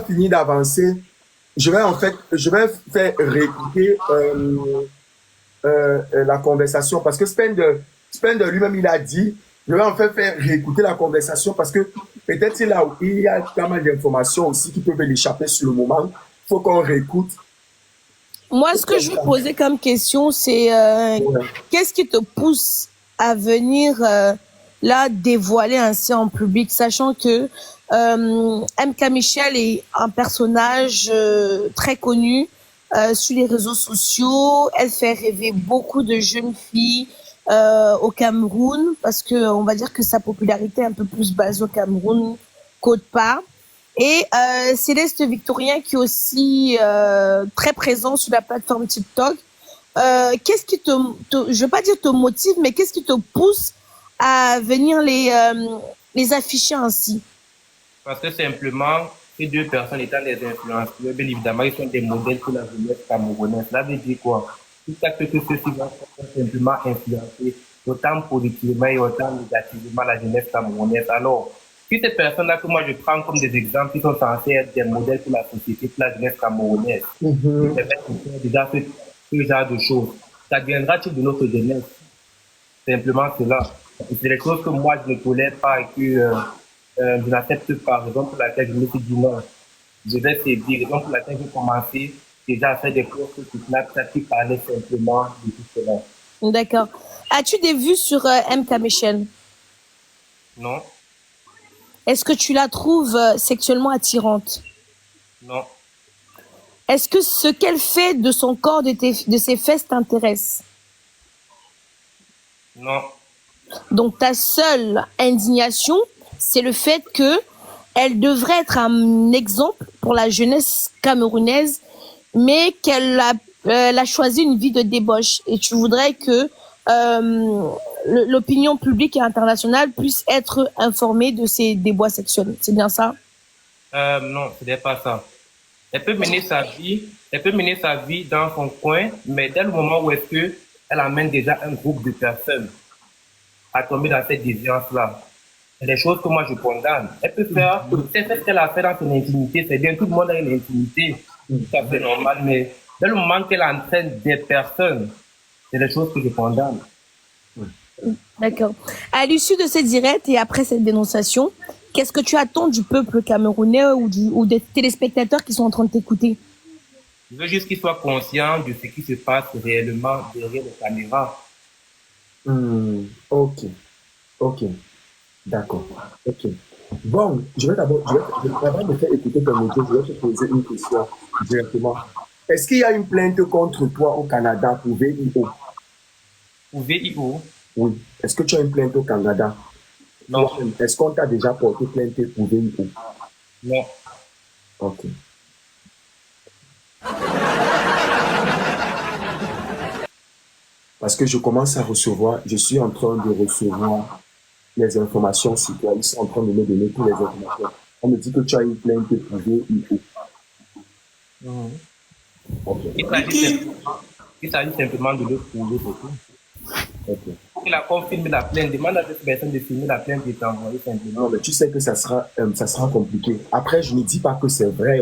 fini d'avancer, je vais faire réécouter la conversation parce que Spender lui-même, il a dit, je vais en fait faire réécouter la conversation parce que peut-être il y a pas mal d'informations aussi qui peuvent l'échapper sur le moment. Il faut qu'on réécoute. Moi, ce que je veux poser comme question, c'est Ouais. qu'est-ce qui te pousse à venir là dévoiler ainsi en public, sachant que MK Michel est un personnage très connu sur les réseaux sociaux. Elle fait rêver beaucoup de jeunes filles au Cameroun, parce que on va dire que sa popularité est un peu plus basée au Cameroun qu'autre part. Et Céleste Victorien qui est aussi très présent sur la plateforme TikTok. Qu'est-ce qui je veux pas dire te motive, mais qu'est-ce qui te pousse à venir les afficher ainsi? Parce que simplement, ces deux personnes étant des influenceurs, bien évidemment, ils sont des modèles pour la jeunesse camerounaise. Cela veut dire quoi? Tout à fait que ceux-ci vont simplement influencer autant positivement et autant négativement la jeunesse camerounaise. Alors, si ces personnes-là que moi je prends comme des exemples qui sont censés être des modèles pour la société, pour la jeunesse camerounaise, Mhm. déjà ce genre de choses, ça viendra-t-il de notre jeunesse? Simplement cela. C'est des choses que moi je ne tolère pas et que je n'accepte pas. Raison pour laquelle je me suis dit non, je vais sévir. Raison pour laquelle j'ai commencé déjà à faire des courses sur Snapchat qui parlaient simplement de tout cela. D'accord. As-tu des vues sur MK Michel? Non, Est-ce que tu la trouves sexuellement attirante? non, Est-ce que ce qu'elle fait de son corps, de ses fesses t'intéresse? non. Donc ta seule indignation, c'est le fait que elle devrait être un exemple pour la jeunesse camerounaise, mais elle a choisi une vie de débauche. Et tu voudrais que l'opinion publique et internationale puisse être informée de ces déboires sexuels. C'est bien ça? Non, ce n'est pas ça. Elle peut mener sa vie dans son coin, mais dès le moment où est-ce que elle amène déjà un groupe de personnes à tomber dans cette déviance-là, c'est des choses que moi je condamne. Elle peut faire, c'est ce qu'elle a fait dans son intimité, c'est bien, tout le monde a une intimité, tout à fait normal, mais dès le moment qu'elle entraîne des personnes, c'est des choses que je condamne. D'accord. À l'issue de ces directs et après cette dénonciation, qu'est-ce que tu attends du peuple camerounais ou des téléspectateurs qui sont en train de t'écouter? Je veux juste qu'ils soient conscients de ce qui se passe réellement derrière les caméras. Ok, ok, d'accord. Ok. Bon, avant de faire écouter ton audio, je vais te poser une question directement. Est-ce qu'il y a une plainte contre toi au Canada pour VIO? Pour VIO, Oui. Est-ce que tu as une plainte au Canada? non, Est-ce qu'on t'a déjà porté plainte pour VIO? non. Ok. Parce que je suis en train de recevoir les informations sur toi. Ils sont en train de me donner toutes les informations. On me dit que tu as une plainte pour VIO. Mhm. Ok. Il s'agit simplement de le prouver, c'est tout. Ok. Il a confirmé la plainte, demande à cette personne de filmer la plainte et t'envoyer Non, simplement. mais tu sais que ça sera compliqué. Après, je ne dis pas que c'est vrai.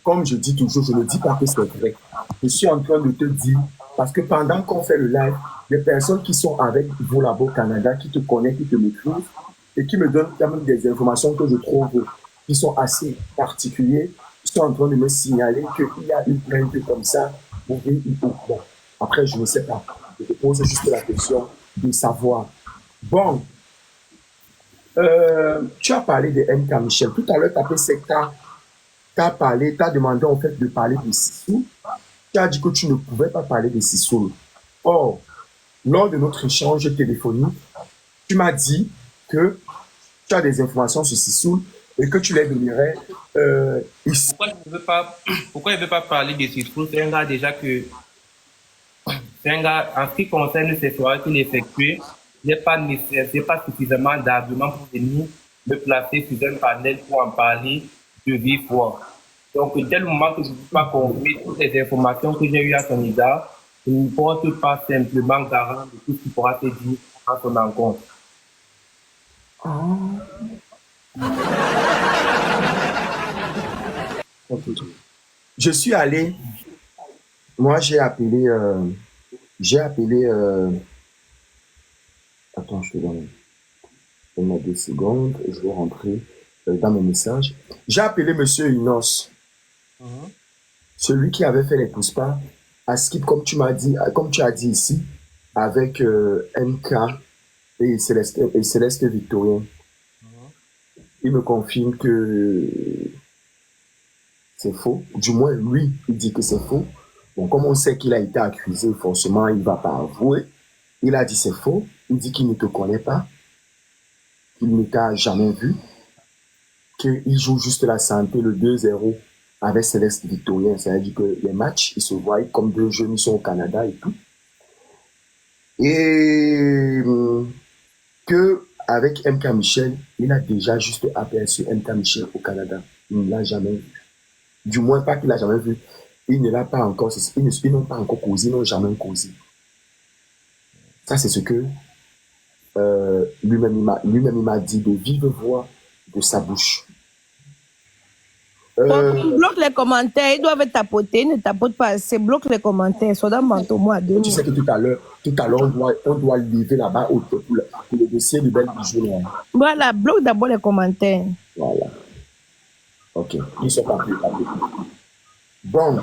Comme je dis toujours, je ne dis pas que c'est vrai. Je suis en train de te dire, parce que pendant qu'on fait le live, les personnes qui sont avec vous là-bas au Canada, qui te connaissent, qui te maîtrisent, et qui me donnent quand même des informations que je trouve qui sont assez particulières, sont en train de me signaler qu'il y a une plainte comme ça. Bon, après, je ne sais pas. Je te pose juste la question de savoir. Bon, tu as parlé de MK Michel. Tout à l'heure, tu as parlé, tu as demandé en fait de parler de Sissou. Tu as dit que tu ne pouvais pas parler de Sissou. Or, lors de notre échange téléphonique, tu m'as dit que tu as des informations sur Sissou et que tu les donnerais ici. Pourquoi il ne veut pas parler de Cisco? C'est un gars déjà que, c'est un gars, en ce qui concerne ces soirées qu'il effectue, il n'est pas nécessaire, c'est pas suffisamment d'arguments pour venir me placer sur un panel pour en parler de vive voix. Donc, dès le moment que je ne peux pas confirmer toutes les informations que j'ai eues à son égard, je ne porte pas simplement garant de tout ce qui pourra se dire à son encontre. Ok. Je suis allé, moi j'ai appelé, attends, je te donne 2 secondes, je vais rentrer dans mes messages. J'ai appelé Monsieur Inos, Mhm. celui qui avait fait les pousse-pas à Skip, comme tu as dit ici, avec MK et Céleste Victorien. Mhm. Il me confirme que c'est faux. Du moins, lui, il dit que c'est faux. Bon, comme on sait qu'il a été accusé, forcément, il ne va pas avouer. Il a dit c'est faux. Il dit qu'il ne te connaît pas, qu'il ne t'a jamais vu, qu'il joue juste la santé, le 2-0 avec Céleste Victorien. C'est-à-dire que les matchs, ils se voient comme deux jeunes, ils sont au Canada et tout. Et que avec MK Michel, il a déjà juste aperçu MK Michel au Canada. Il ne l'a jamais vu. Du moins, pas qu'il l'a jamais vu. Il ne l'a pas encore, ils n'ont pas encore causé, ils n'ont jamais causé. Ça, c'est ce que lui-même il m'a dit de vive voix de sa bouche. Bon, qu'on bloque les commentaires, ils doivent tapoter, ne tapote pas assez, bloque les commentaires, soit dans manteau, moi, à 2 Tu mots. sais que tout à l'heure, on doit lever là-bas pour le dossier de Belle Bijou. Voilà, bloque d'abord les commentaires. Voilà. Ok. Ils sont pas plus. Bon,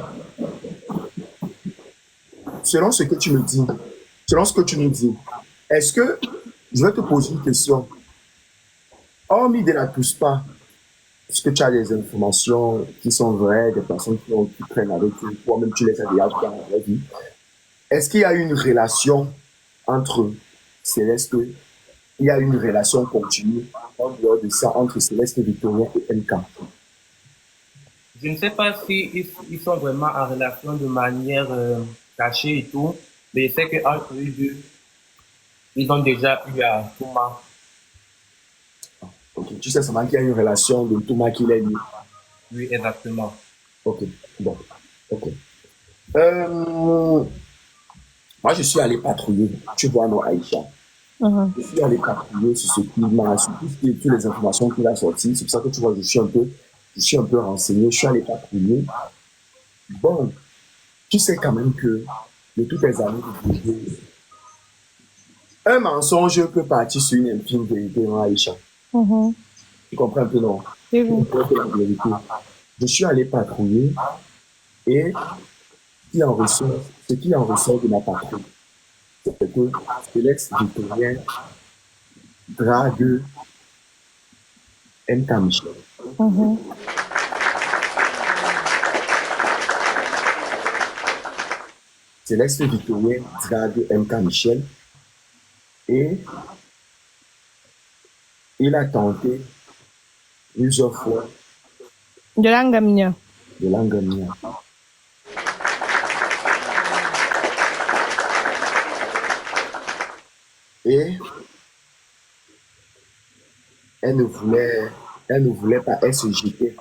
selon ce que tu me dis, selon ce que tu nous dis, est-ce que je vais te poser une question? Hormis de la touche pas, est-ce que tu as des informations qui sont vraies, des personnes qui prennent avec toi-même tu les as déjà vues dans la vie? Est-ce qu'il y a une relation entre Céleste, il y a une relation continue en dehors de ça entre Céleste Victorien et MK? Je ne sais pas si ils sont vraiment en relation de manière cachée et tout, mais je sais qu'entre eux deux, ils ont déjà eu à Touma. Ok, tu sais seulement qu'il y a une relation de Thomas qui l'est lié. Oui, exactement. Ok, bon, ok. Moi, je suis allé patrouiller, tu vois, non, Aïcha. Je suis allé patrouiller sur ce qu'il m'a, sur toutes les informations qu'il a sorties. C'est pour ça que tu vois, je suis un peu renseigné. Je suis allé patrouiller. Bon, tu sais quand même que de toutes les années de vie, un mensonge peut partir sur une infime vérité, non, Aïcha. Tu comprends un peu, non? C'est bon. La vérité. Je suis allé patrouiller et ce qui en ressort de ma patrouille, c'est que Félix Victorien drague MK Michel. Céleste Victorien drague MK Michel et il a tenté plusieurs fois De l'angamina. de l'engager. Et elle ne voulait pas, elle se jetait.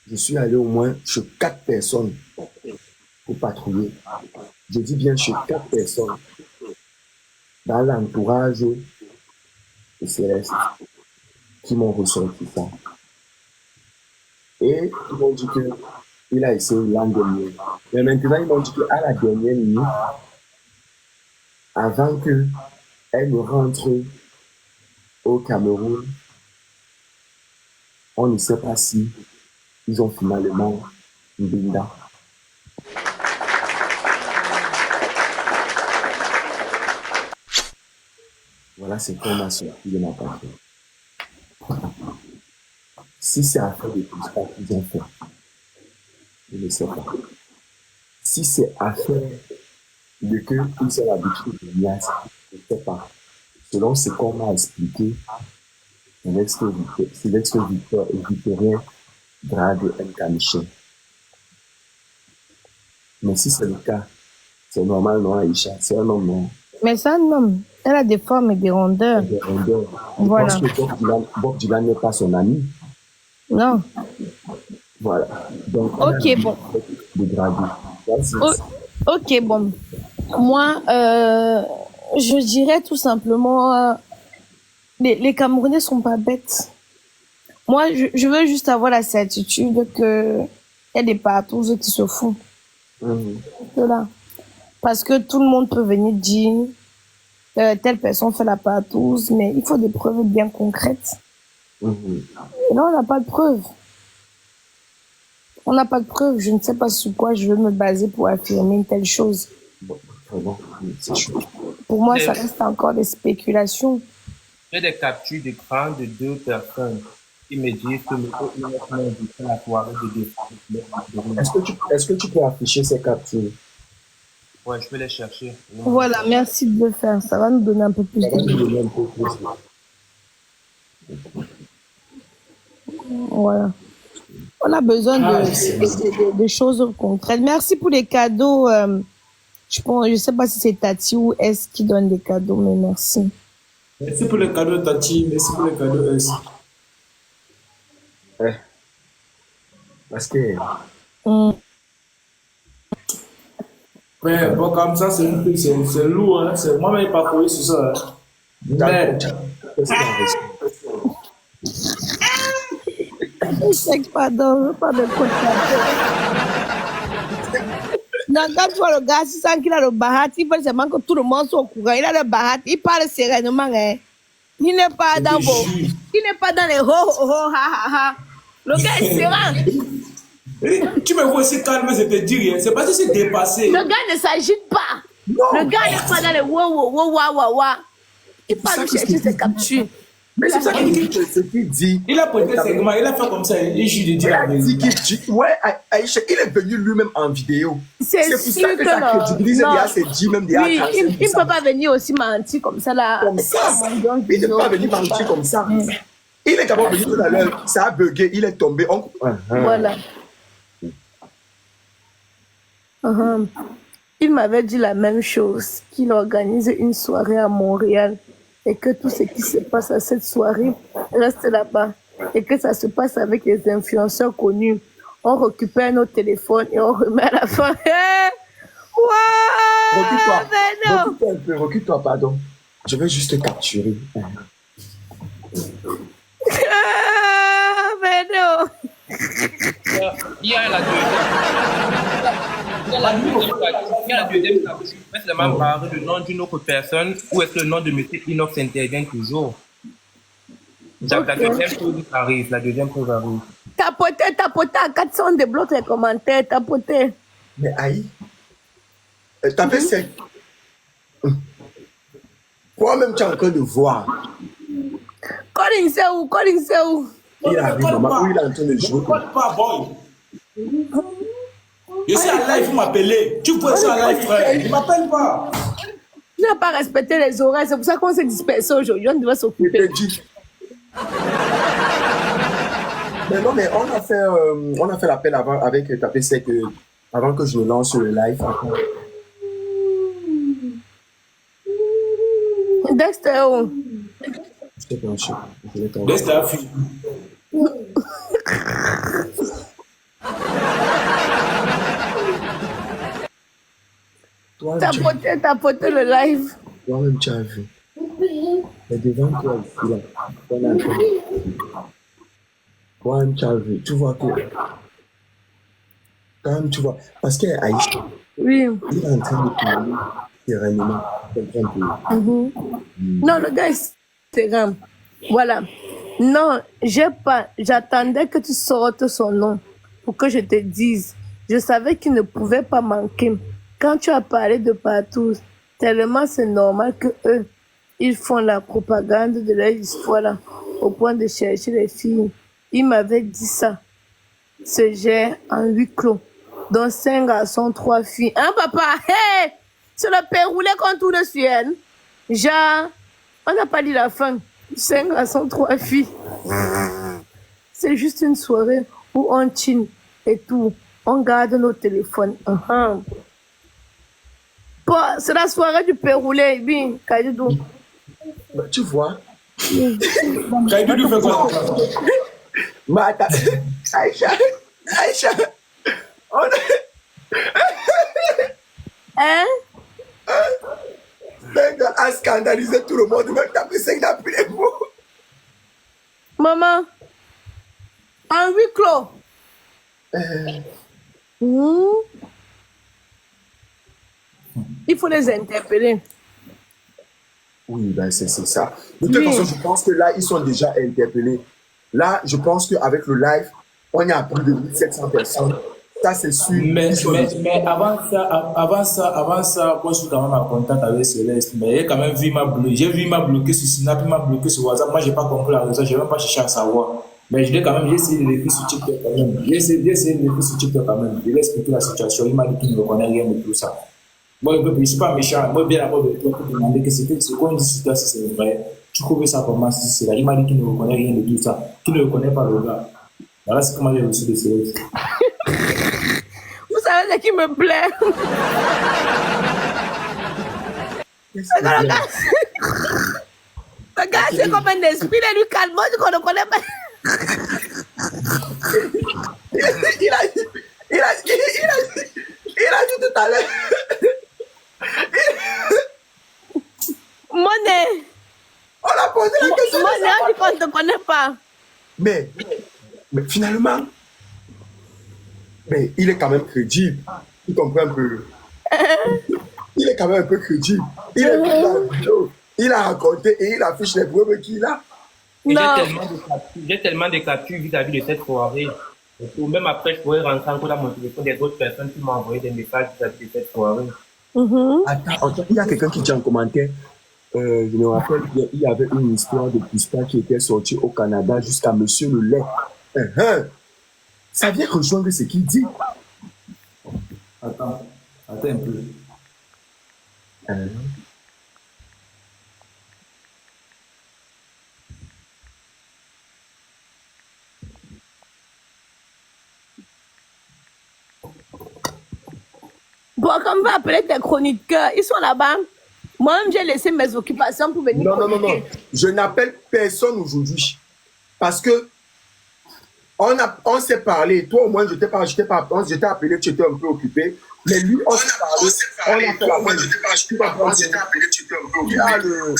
Je suis allé au moins chez 4 personnes pour patrouiller. Je dis bien chez 4 personnes dans l'entourage de Céleste qui m'ont ressorti ça. Et ils m'ont dit qu'il a essayé l'an dernier. Mais maintenant, ils m'ont dit qu'à la dernière minute, avant qu'elle ne rentre au Cameroun, on ne sait pas si ils ont finalement une binda. Voilà ce qu'on a sorti de ma patrie. Si c'est affaire de tout ça qu'ils ont fait, je ne sais pas. Si c'est affaire de qu'ils ont l'habitude de liasse, je ne sais pas. Selon ce qu'on m'a expliqué, c'est l'ex-victorien drague MK Michel. Mais si c'est le cas, c'est normal, non, Aïcha? C'est un homme, non? Mais ça, non. Elle a des formes et des rondeurs. Des rondeurs. Je Voilà. pense que Bob Dylan n'est pas son ami. Non. Voilà. Donc, Ok, bon. de draguer. Ok, bon. Moi, je dirais tout simplement les Camerounais sont pas bêtes. Moi, je veux juste avoir la certitude que il y a des partous qui se font. Là. Parce que tout le monde peut venir dire telle personne fait la partouze, mais il faut des preuves bien concrètes. Et là, on n'a pas de preuves. On n'a pas de preuves. Je ne sais pas sur quoi je veux me baser pour affirmer une telle chose. Pour moi, ça reste encore des spéculations. J'ai des captures d'écran de 2 personnes qui me disent que le fait la soirée de décembre. Est-ce que tu peux afficher ces captures? Ouais, je peux les chercher. Voilà, merci de le faire. Ça va nous donner un peu plus de... Voilà. On a besoin de choses concrètes. Merci pour les cadeaux. Je sais pas si c'est Tati ou S qui donne des cadeaux, mais merci. Merci pour les cadeaux, Tati. Merci pour les cadeaux, S. Ouais. Parce que... Ouais, bon, comme ça, c'est lourd. Hein. Moi-même, je pas sur ça. Hein. Mais... Pardon, pas de quoi. Non, quand tu vois le gars, si ça qu'il a le bahat, il veut seulement que tout le monde soit au courant. Il a le bahat, il parle sereinement. Hein. Il n'est pas dans vos... Il n'est pas dans les ho ho ho ha ha ha. Le gars est serein. Tu me vois aussi calme, je te dis rien. C'est parce que c'est dépassé. Le gars ne s'agite pas. Non. Le gars n'est pas dans les wa wa wa wa wa wa. Il parle chercher ses captures. Mais c'est ça qu'il dit. Il a prêté segment, il a fait comme ça, il joue de dire la vérité. Ouais, Aïcha, il est venu lui-même en vidéo. C'est pour ça que ça crédibilise déjà ses dits, même des oui, il ne peut pas venir aussi mentir comme ça là. Comme ça. Il ne peut pas venir mentir comme ça. Il est capable de venir tout à l'heure, ça a bugué, il est tombé. Voilà. Il m'avait dit la même chose, qu'il organise une soirée à Montréal et que tout ce qui se passe à cette soirée reste là-bas et que ça se passe avec les influenceurs connus. On récupère nos téléphones et on remet à la fin. Recule-toi, pardon. Je vais juste te capturer. Mais non. Il y a la deuxième capture. Est-ce seulement parler le nom d'une autre personne ou est-ce que le nom de M. Inox intervient toujours? La deuxième chose arrive. Tapoter à 400 débloque les commentaires, tapoter. Mais aïe, t'as fait sec. Toi-même, tu es en train de voir. Colin, c'est où? Il arrive, maman, où il est en train de jouer. Pas boy. Je suis en live, vous m'appelez. Tu peux être en live, frère. Il ne m'appelle pas. Tu n'as pas respecté les horaires, c'est pour ça qu'on s'est dispersé aujourd'hui. On doit s'occuper. Mais non, mais on a fait l'appel avant avec Tapé Sec avant que je lance le live. Dexter, où? Dexter a fui. Tapoter le live. Toi-même, tu as vu. Mais devant toi, ici, là, toi-même, tu as vu. Tu vois que... Quand même, tu vois... Parce qu'Aïcha, oui. Il est en train de parler sereinement. Non, le gars est serein. Voilà. Non, j'attendais que tu sortes son nom pour que je te dise. Je savais qu'il ne pouvait pas manquer. Quand tu as parlé de partout, tellement c'est normal que eux, ils font la propagande de leur histoire là, au point de chercher les filles. Il m'avait dit ça. Ce jet en 8 clos, dont 5 garçons, 3 filles. Hein, papa? Hey! C'est le père roulé qu'on tourne sur elle. Genre, on n'a pas dit la fin. 5 garçons, 3 filles. C'est juste une soirée où on chine et tout. On garde nos téléphones. C'est la soirée du père roulé. Bien, Kaidou. Tu vois? Kaidou fait quoi? Aïcha, Hein? Ben, a scandalisé tout le monde, même Tapé Sec n'a plus les mots. Maman, en huis clos. Il faut les interpeller. Oui, ben c'est ça. De toute façon, je pense que là, ils sont déjà interpellés. Là, je pense qu'avec le live, on est à plus de 1700 personnes. Ça, c'est sûr. Mais avant ça, moi, je suis quand même en contact avec Céleste. Mais j'ai quand même vu j'ai vu ma bloqué sur Snap, il m'a bloqué sur WhatsApp. Moi, je n'ai pas compris la raison, je n'ai même pas cherché à savoir. Mais j'ai essayé de l'écrire sur TikTok quand même. J'ai essayé de l'écrire sur TikTok quand même. Il a expliqué la situation, il m'a dit qu'il ne reconnaît rien de tout ça. Moi, je ne suis pas méchant. Moi, bien avant de toi, pour demander que c'est quoi une situation, si c'est vrai. Tu trouves ça comment si c'est là. Il m'a dit qu'il ne reconnaît rien de tout ça. Qu'il ne reconnaît pas le gars. Voilà, c'est comment j'ai reçu de Céleste. Vous savez ce qui me plaît? Le gars, c'est comme un esprit, il lui calme, moi, je ne connais pas. Il a dit tout à l'heure. Monnaie. On a posé la question. Monnaie, on dit qu'on ne te connaît pas. Mais finalement, mais il est quand même crédible. Tu comprends un peu? Il est quand même un peu crédible. Il est venu dans la vidéo. Il a raconté et il affiche les preuves qu'il a. J'ai tellement de captures vis-à-vis de cette soirée. Ou même après, je pourrais rentrer encore dans mon téléphone des autres personnes qui m'ont envoyé des messages vis-à-vis de cette soirée. Attends, il y a quelqu'un qui dit en commentaire, je me rappelle, il y avait une histoire de Puspa qui était sortie au Canada jusqu'à Monsieur le Lait. Ça vient rejoindre ce qu'il dit. Attends un peu. Bon, comme on va appeler tes chroniqueurs, ils sont là-bas. Moi-même, j'ai laissé mes occupations pour venir. Non. Je n'appelle personne aujourd'hui. Parce que on s'est parlé. Toi, au moins, je t'ai appelé, tu étais un peu occupé. Mais lui, on s'est parlé. On a fait la même. Tu vas prendre, il y a le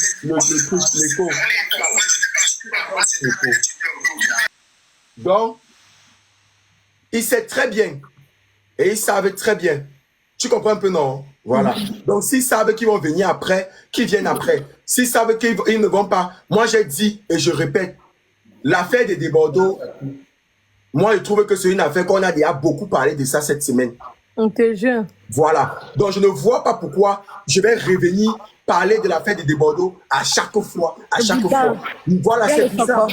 truc, l'écho. Donc, il sait très bien. Et il savait très bien. Tu comprends un peu, non? Voilà. Donc, s'ils savent qu'ils vont venir après, qu'ils viennent après. S'ils savent qu'ils ne vont pas, moi j'ai dit et je répète, l'affaire des Desbordeaux, moi je trouve que c'est une affaire qu'on a déjà beaucoup parlé de ça cette semaine. On te jure. Voilà. Donc, je ne vois pas pourquoi je vais revenir parler de l'affaire des Desbordeaux à chaque fois. Voilà, c'est bizarre.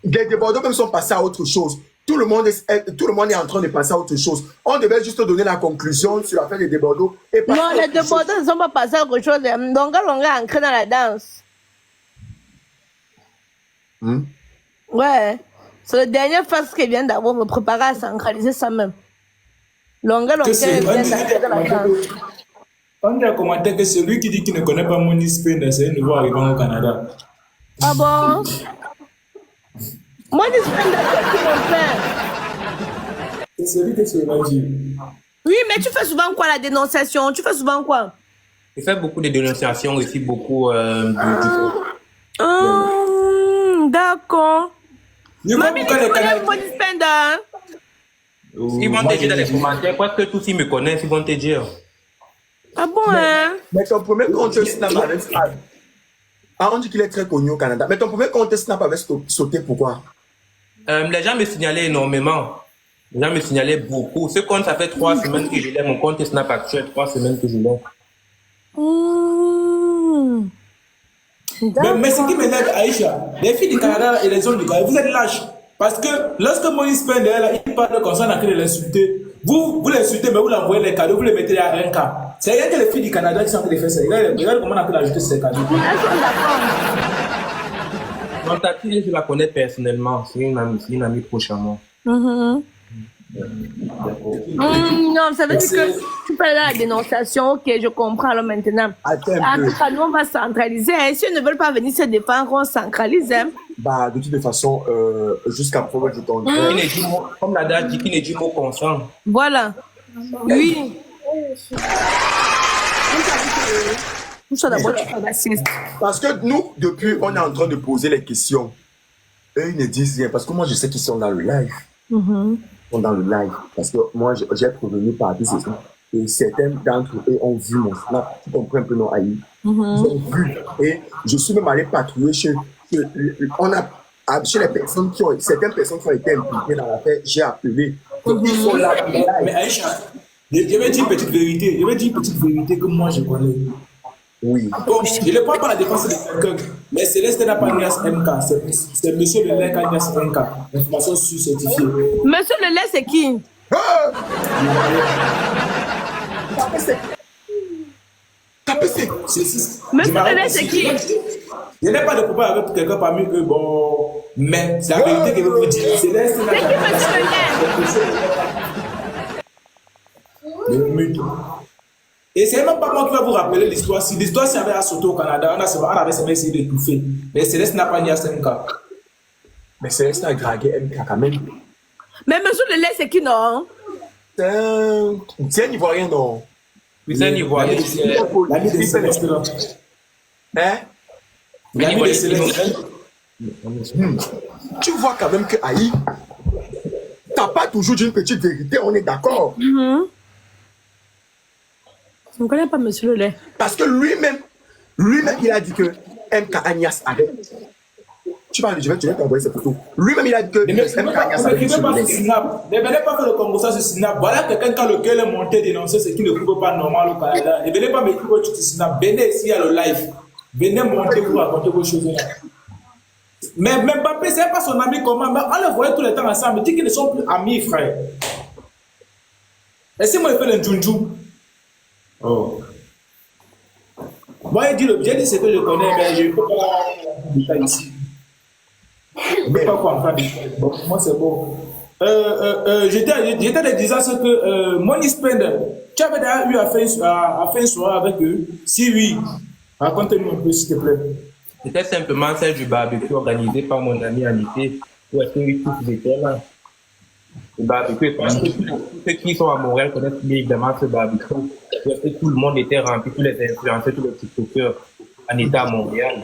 Les Desbordeaux même sont passés à autre chose. Tout le monde est en train de passer à autre chose. On devait juste donner la conclusion sur l'affaire des Desbordeaux. Non, les Desbordeaux ne sont pas passés à autre chose. Longa est ancré dans la danse. Ouais. C'est le dernier phase qui vient d'avoir me préparer à centraliser ça même. Longa vient d'ancrer dans la danse. On a commenté que celui qui dit qu'il ne connaît pas Money Spender, c'est un nouveau arrivant au Canada. Ah bon? Moi, je suis mon frère. C'est celui que c'est dit. Oui, mais tu fais souvent quoi la dénonciation? Tu fais souvent quoi? Je fais beaucoup de dénonciations aussi, beaucoup d'accord. Mamie, tu connais le Money Spender? Ils vont te dire dans les commentaires, parce que tous ils me connaissent, ils vont te dire. Ah bon, hein? Mais ton premier compte Snap avec Snap. On dit qu'il est très connu au Canada. Mais ton premier compte Snap avait sauté, pourquoi? Les gens me signalaient énormément. Les gens me signalaient beaucoup. Ce compte, ça fait 3 semaines que je l'ai. Mon compte Snap actuel, 3 semaines que je l'ai. Mais ce qui m'énerve, Aïcha, les filles du Canada et les hommes du Canada, vous êtes lâches. Parce que lorsque Moïse Spender, il parle comme ça, on a qu'à l'insulter. Vous l'insultez, mais vous l'envoyez les cadeaux, vous les mettez à un cas. C'est rien que les filles du Canada qui sont en train de faire ça. Regarde comment on a pu ajouter ces cadeaux. Mon tati, je la connais personnellement. C'est une amie proche à moi. Non, ça veut dire que tu parles de la dénonciation. Ok, je comprends alors maintenant. Attends En un peu. tout cas, nous, on va centraliser. Si ils ne veulent pas venir se défendre, on centralise. Bah, de toute façon, jusqu'à preuve du temps. Comme la date dit, qui ne dit mot consent. Voilà. Oui. Parce que nous, depuis, on est en train de poser les questions. eux, ils ne disent rien parce que moi, je sais qu'ils sont dans le live. Mhm. Ils sont dans le live parce que moi, j'ai prévenu par des saisons. Et certains d'entre eux ont vu mon snap. Tu comprends un peu, non, Aïe? Ils ont vu. Et je suis même allé patrouiller chez les personnes certaines personnes qui ont été impliquées dans l'affaire. J'ai appelé. Donc, ils sont là. Mais Aïcha, je vais dire une petite vérité. Je vais dire une petite vérité que moi je connais. Oui. Bon, je ne prends pas la défense de quelqu'un, mais Céleste n'a pas Nias MK. C'est monsieur le lait qui a Nias MK. Information certifiée. Monsieur le lait, c'est qui? Ah! Monsieur le lait, c'est qui? Je n'ai pas de problème avec quelqu'un parmi eux, bon, mais c'est la vérité que je vous dis. Céleste n'a C'est qui monsieur le lait? le mythe. Et c'est même pas moi qui vais vous rappeler l'histoire. Si l'histoire s'y avait à Soto au Canada, on avait essayé d'étouffer. Mais Céleste n'a pas Nias MK. Mais Céleste a dragué MK quand même. Mais monsieur le lait, c'est qui, non? C'est un Ivoirien, non? Oui, c'est un Ivoirien. L'ami de Céleste, là. Hein? L'ami de Céleste. Tu vois quand même que Aïe, t'as pas toujours dit une petite vérité, on est d'accord. Je ne connais pas monsieur le lait. Parce que lui-même, il a dit que MK Agnès arrête. Tu vas, je vais t'envoyer cette photo. Lui-même, il a dit que MK Agnès arrête. Ne venez pas faire le Congo ça sur Snap. Voilà quelqu'un quand lequel est monté dénoncer ce qui ne trouve pas normal au Canada. Ne venez pas me dire que tu Snap. Venez ici à le live. Venez monter pour raconter vos choses là. Mais Mbappé, c'est pas son ami comment. Mais on le voyait tout le temps ensemble. Il dit qu'ils ne sont plus amis, frère. Et si moi, je fais le Junju. Oh. Moi, j'ai dit ce que je connais, mais je ne peux pas dire ici. Je ne peux pas comprendre. Bon, moi, c'est bon. J'étais de disant ce que Money Spender, tu avais déjà eu à faire une soirée avec eux? Si oui, raconte-nous un peu, s'il te plaît. C'était simplement celle du barbecue organisé par mon ami Anité, où est-ce que tous étaient là. Le barbecue, parce que tous ceux qui sont à Montréal connaissent évidemment ce barbecue. Où est-ce que tout le monde était rempli, tous les influenceurs, tous les tiktokers en état à Montréal.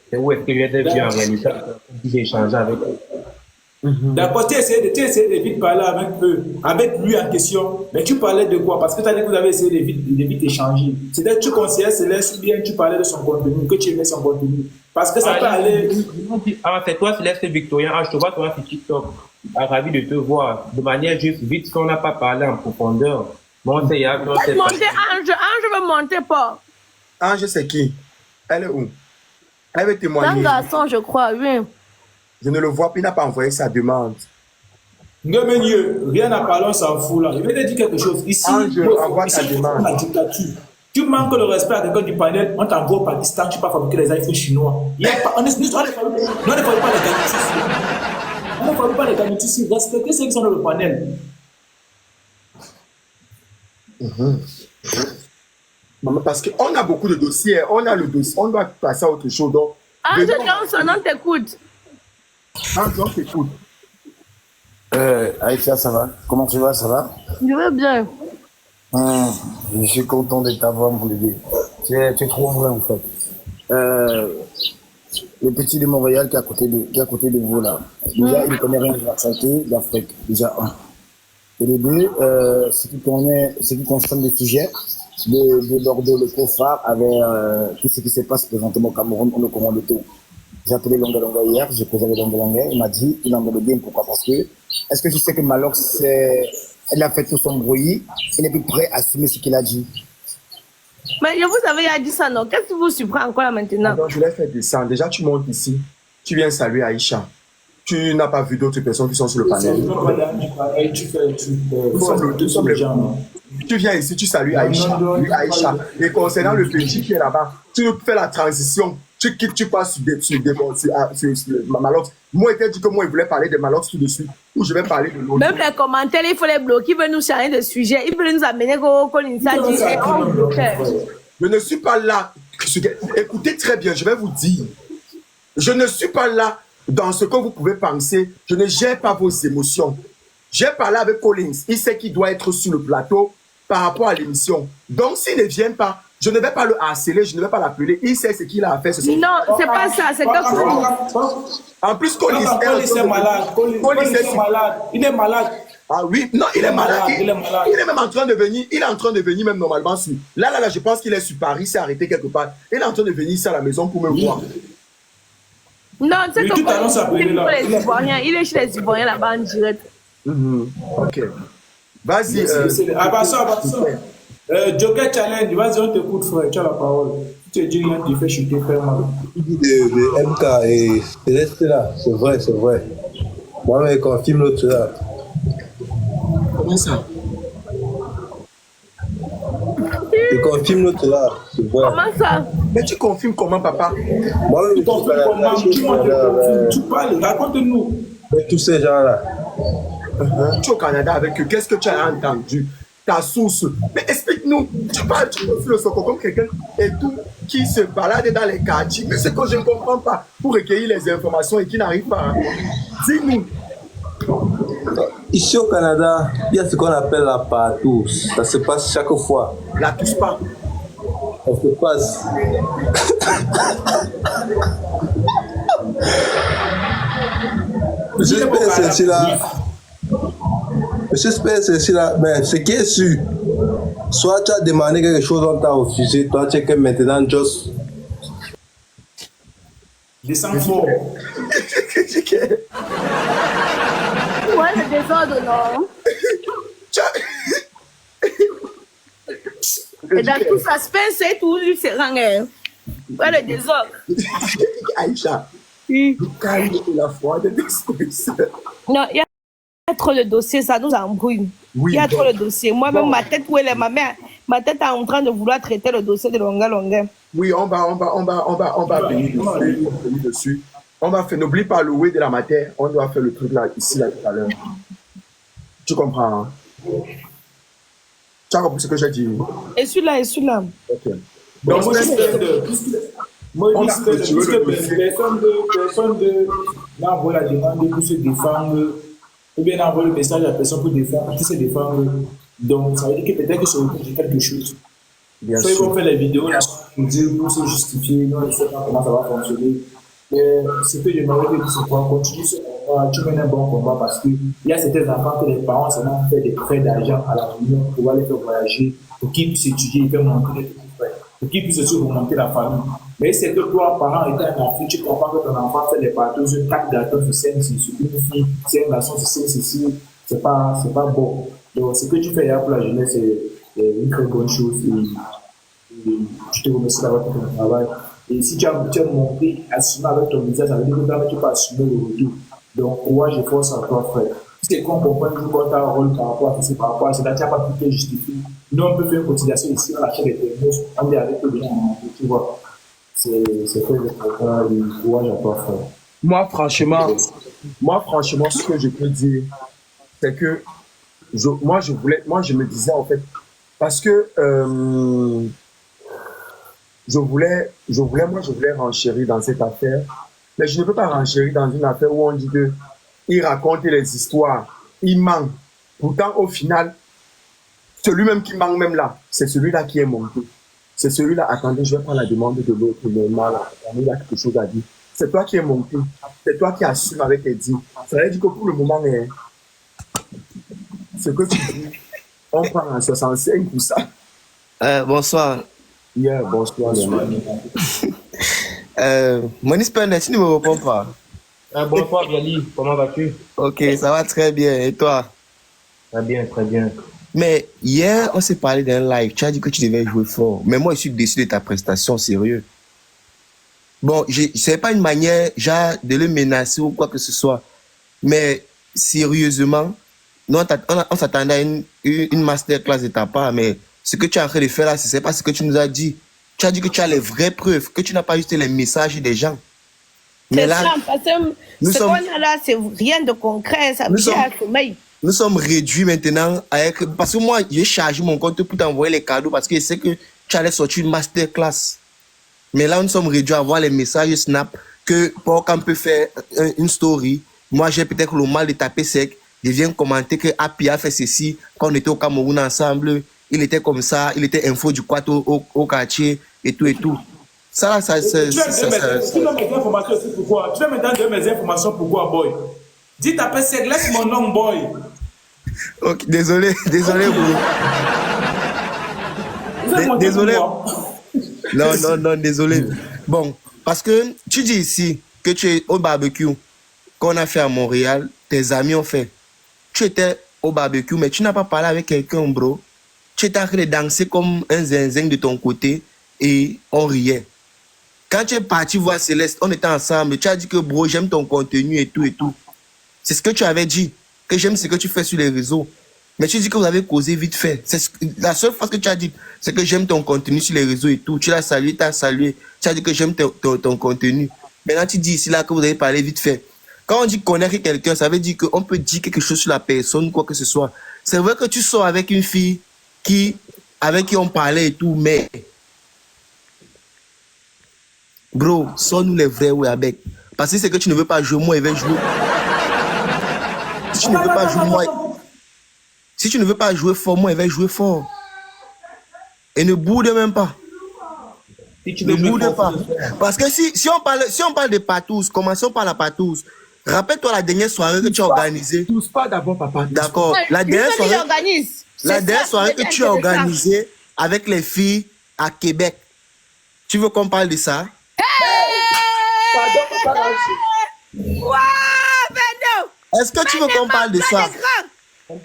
C'est où est-ce que j'étais vu en réalité, j'ai échangé avec eux. D'accord, tu essayais de vite parler avec eux, avec lui en question, mais tu parlais de quoi? Parce que tu as dit que vous avez essayé de vite échanger. C'est-à-dire que tu conseillais Céleste ou bien tu parlais de son contenu, que tu aimais son contenu. Parce que ça peut aller. Ah, c'est toi, Céleste Victorien. Ah, je te vois toi sur TikTok. Ah, ravi de te voir. De manière juste vite, qu'on n'a pas parlé en profondeur. Bon, c'est Yann. Monter Ange veut monter pas. Ange, c'est qui? Elle est où? Elle veut témoigner. C'est un garçon, je crois, oui. Je ne le vois pas, il n'a pas envoyé sa demande. Rien à parler, on s'en fout là. Je vais te dire quelque chose. Ici, envoie ta demande. La dictature. Tu manques le respect à quelqu'un du panel, on t'envoie au Pakistan, tu peux fabriquer les iPhones chinois. On ne fabrique pas les gamins ici. On ne fabrique pas les gamins ici. Respectez ceux qui sont dans le panel. Maman, parce qu'on a beaucoup de dossiers, on a le dossier, on doit passer à autre chose. Donc, Ange Johnson, on t'écoute. Ange, on t'écoute. Aïcha, ça va? Comment tu vas? Ça va? Je vais bien. Je suis content de t'avoir, mon bébé. Tu es trop vrai, en fait. Le petit de Montréal qui est à côté de vous, là. Déjà, il ne connaît rien de la santé d'Afrique. Déjà, un. Et les deux, ce qui concerne le sujet de Bordeaux, le COFAR, avec tout ce qui se passe présentement au Cameroun, on le commande tout. J'ai appelé Longa Longa hier, j'ai posé avec Longa Longa, il m'a dit, il en veut bien, pourquoi? Parce que, est-ce que tu sais que Malox, elle a fait tout son bruit, il n'est plus prêt à assumer ce qu'il a dit. Mais je vous avais dit ça, non? Qu'est-ce qui vous surprend encore là maintenant? Alors, je l'ai fait descendre. Déjà, tu montes ici, tu viens saluer Aïcha. Tu n'as pas vu d'autres personnes qui sont sur le panel. Tu viens ici, tu salues Aïcha. Et concernant le petit qui est là-bas, tu fais la transition. Tu passes sur Malox. Moi, il t'a dit que moi, il voulait parler de Malox tout de suite. Ou je vais parler de l'autre. Même les commentaires, il faut les bloquer. Il veut nous changer de sujet. Il veut nous amener au Je ne suis pas là. Écoutez très bien, je vais vous dire. Je ne suis pas là dans ce que vous pouvez penser. Je ne gère pas vos émotions. J'ai parlé avec Collins. Il sait qu'il doit être sur le plateau par rapport à l'émission. Donc, s'il ne vient pas, Je ne vais pas le harceler, je ne vais pas l'appeler. Il sait ce qu'il a à faire. Non, c'est pas ça, c'est que En plus, Coli est malade. Coli est malade. Il est malade. Ah oui, non, il est malade. Il est malade. Il est même en train de venir. Il est en train de venir même normalement. Là, je pense qu'il est sur Paris, il s'est arrêté quelque part. Il est en train de venir ici à la maison pour me voir. non, tu sais Tout à l'heure, ça que appelé là. il est chez les Ivoiriens là-bas en direct. Ok. Vas-y. Abasso. Joker Challenge, vas-y, on t'écoute, frère. Tu as la parole. Tu te dis rien, tu fais chuter faire mal. De MK et Céleste là, c'est vrai, c'est vrai. Moi, je confirme l'autre là. Comment ça? Je confirme l'autre là, c'est vrai. Comment ça? Mais tu confirmes comment, papa? Moi, je Tu confirmes comment? Tu parles, raconte-nous. Mais tous ces gens-là. Tu es au Canada avec eux. Qu'est-ce que tu as entendu? Ta source. Mais explique-nous. Tu parles sur le Soko comme quelqu'un et tout qui se balade dans les quartiers. Mais ce que je ne comprends pas pour recueillir les informations et qui n'arrive pas. Dis-nous. Ici au Canada, il y a ce qu'on appelle la partouze. Ça se passe chaque fois. La touche pas. Ça se passe. J'espère que c'est là. J'espère que c'est là. Mais ce qui est sûr, soit tu as demandé quelque chose, on t'a refusé. Toi, tu es que maintenant, juste. Descends fort. Ouais, le désordre, non. Et dans tout ça se passe, c'est tout, c'est rien. Ouais, le désordre. Aïcha. Oui. Le calme de la foi de l'expulseur. Non, il y a trop de dossiers, ça nous embrouille. Oui, Il y a bon. trop de dossiers. Moi-même, ma tête, où elle est, ma tête est en train de vouloir traiter le dossier de Longa Longa. Oui, on va venir dessus. On va faire, n'oublie pas le way de la matière. On doit faire le truc là, ici, là, tout à l'heure. Tu comprends, hein? Tu as compris ce que j'ai dit? Et celui-là, et celui-là. Ok. Donc, Donc, moi, personne n'envoie la demande pour se défendre, ou bien n'envoie le message à la personne pour se défendre. Donc, ça veut dire que peut-être que c'est autour de quelque chose. bien Soit ils vont sûr. faire les vidéos là, pour dire, pour se justifier, non, je ne sais pas comment ça va fonctionner. Mais ce que j'aimerais dire, c'est qu'on continue ce combat, tu mènes un bon combat parce qu'il y a certains enfants que les parents seulement fait des prêts d'argent à la Réunion pour pouvoir les faire voyager, pour qu'ils puissent étudier et faire monter les petits frères, pour qu'ils puissent aussi remonter la famille. Mais c'est que toi, parent, étant un enfant, tu comprends que ton enfant fait des partout, 4 gâteaux sur 5, sur une fille, c'est un garçon sur 5, c'est pas bon. Donc, ce que tu fais là pour la jeunesse, c'est une très bonne chose. Et je te remercie d'avoir fait ton travail. Et si tu as monté, assumé avec ton visage, ça veut dire que tu peux assumer le retour. Donc, courage et force à toi, frère. Si c'est qu'on comprend que tu as un rôle par rapport à ceci, par rapport à cela, tu n'as pas pu te justifier. Nous, on peut faire une cotisation ici, on achète des thermos, on est avec eux déjà, tu vois. C'est fait le courage à toi, frère. Moi, franchement, ce que je peux dire, c'est que moi, je me disais, en fait, parce que je voulais renchérir dans cette affaire, mais je ne peux pas renchérir dans une affaire où on dit que il raconte les histoires, il ment. Pourtant, au final, celui-même qui ment même là, c'est celui-là qui est monté. C'est celui-là, attendez, je vais prendre la demande de l'autre, là, il a quelque chose à dire. C'est toi qui es monté, c'est toi qui assumes avec tes dires. Ça veut dire que pour le moment, ce que tu dis, on prend en 65 pour ça. Bonsoir. Yeah, bonsoir. Monis Pennet, tu ne me réponds pas. Bonsoir, Viali. Comment vas-tu? Ok, ça va très bien. Et toi? Très bien, très bien. Mais hier, on s'est parlé d'un live. Tu as dit que tu devais jouer fort. Mais moi, je suis déçu de ta prestation, sérieux. Bon, c'est pas une manière, genre, de le menacer ou quoi que ce soit. Mais sérieusement, nous, on s'attendait à une masterclass de ta part. Mais ce que tu es en train de faire là, c'est pas ce que tu nous as dit. Tu as dit que tu as les vraies preuves, que tu n'as pas juste les messages des gens. C'est ça, parce que ce qu'on a là, c'est rien de concret, ça me vient à sommeil. Nous sommes réduits maintenant parce que moi, j'ai chargé mon compte pour t'envoyer les cadeaux parce que je sais que tu allais sortir une masterclass. Mais là, nous sommes réduits à voir les messages Snap que pour qu'on peut faire une story. Moi, j'ai peut-être le mal de taper sec. Je viens commenter que Happy a fait ceci quand on était au Cameroun ensemble. il était comme ça, il était info du quart au quartier et tout et tout. Ça là, ça. Tu veux mes informations aussi pourquoi? Tu veux me donner mes informations pourquoi, boy? Dis t'appelles Seg, laisse mon nom, boy. Ok, désolé, bro. Désolé. Non, désolé. Bon, parce que tu dis ici que tu es au barbecue qu'on a fait à Montréal, tes amis ont fait. Tu étais au barbecue, mais tu n'as pas parlé avec quelqu'un, bro. Tu étais en train de danser comme un zinzin de ton côté et on riait. Quand tu es parti voir Céleste, on était ensemble. Tu as dit que, bro, j'aime ton contenu et tout et tout. C'est ce que tu avais dit, que j'aime ce que tu fais sur les réseaux. Mais tu dis que vous avez causé vite fait. La seule fois que tu as dit, c'est que j'aime ton contenu sur les réseaux et tout. Tu l'as salué, tu as salué. Tu as dit que j'aime ton contenu. Maintenant, tu dis ici là que vous avez parlé vite fait. Quand on dit connaître quelqu'un, ça veut dire qu'on peut dire quelque chose sur la personne, quoi que ce soit. C'est vrai que tu sors avec une fille avec qui on parlait et tout, mais... Bro, sors-nous les vrais ouais avec. Parce que c'est que tu ne veux pas jouer, moi, je vais jouer. Si tu ne veux pas jouer, moi... Si tu ne veux pas jouer fort, moi, je vais jouer fort. Et ne boude même pas. Ne boude pas. Parce que si on parle de patous, commençons par la patous. Rappelle-toi la dernière soirée que tu as organisée. Tous pas d'abord, papa. D'accord. Ouais, La dernière soirée que tu as organisée avec les filles à Québec. Tu veux qu'on parle de ça? Pardon, papa. Waouh, Beno! Est-ce que tu veux qu'on parle de ça?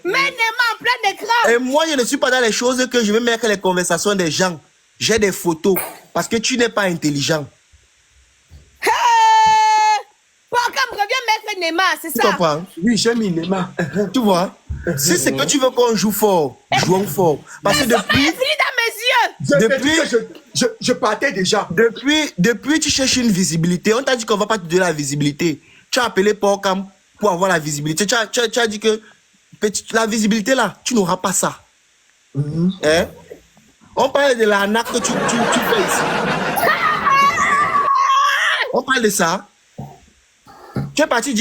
Mais en plein écran. Et moi, je ne suis pas dans les choses que je vais mettre les conversations des gens. J'ai des photos. Parce que tu n'es pas intelligent. Pourquoi me revient mettre Neymar, c'est ça? Tu comprends? Oui, j'aime Neymar. Tu vois? Si c'est que tu veux qu'on joue fort, jouons fort. Parce que depuis... dans mes yeux. Je partais déjà. Depuis, tu cherches une visibilité. On t'a dit qu'on va pas te donner la visibilité. Tu as appelé Porcam pour avoir la visibilité. Tu as dit que la visibilité là, tu n'auras pas ça. Hein? On parle de l'arnaque que tu fais ici. On parle de ça. Tu es parti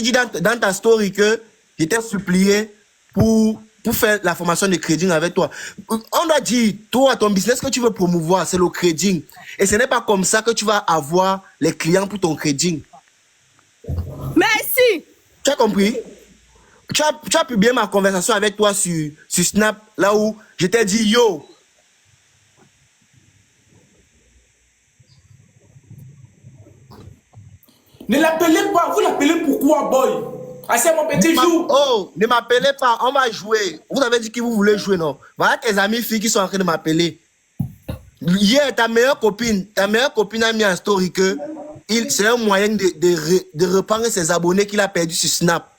dire dans ta story que j'étais supplié pour faire la formation de crédit avec toi. On doit dire, toi, ton business que tu veux promouvoir, c'est le crédit. Et ce n'est pas comme ça que tu vas avoir les clients pour ton crédit. Merci. Tu as compris? Tu as publié ma conversation avec toi sur Snap, là où je t'ai dit, yo. Ne l'appelez pas, vous l'appelez pourquoi, boy? Ah, c'est mon petit jour. Oh, ne m'appelez pas, on va jouer. Vous avez dit que vous voulez jouer, non? Voilà tes amis filles qui sont en train de m'appeler. Hier, ta meilleure copine a mis en story que c'est un moyen de reprendre ses abonnés qu'il a perdu sur Snap.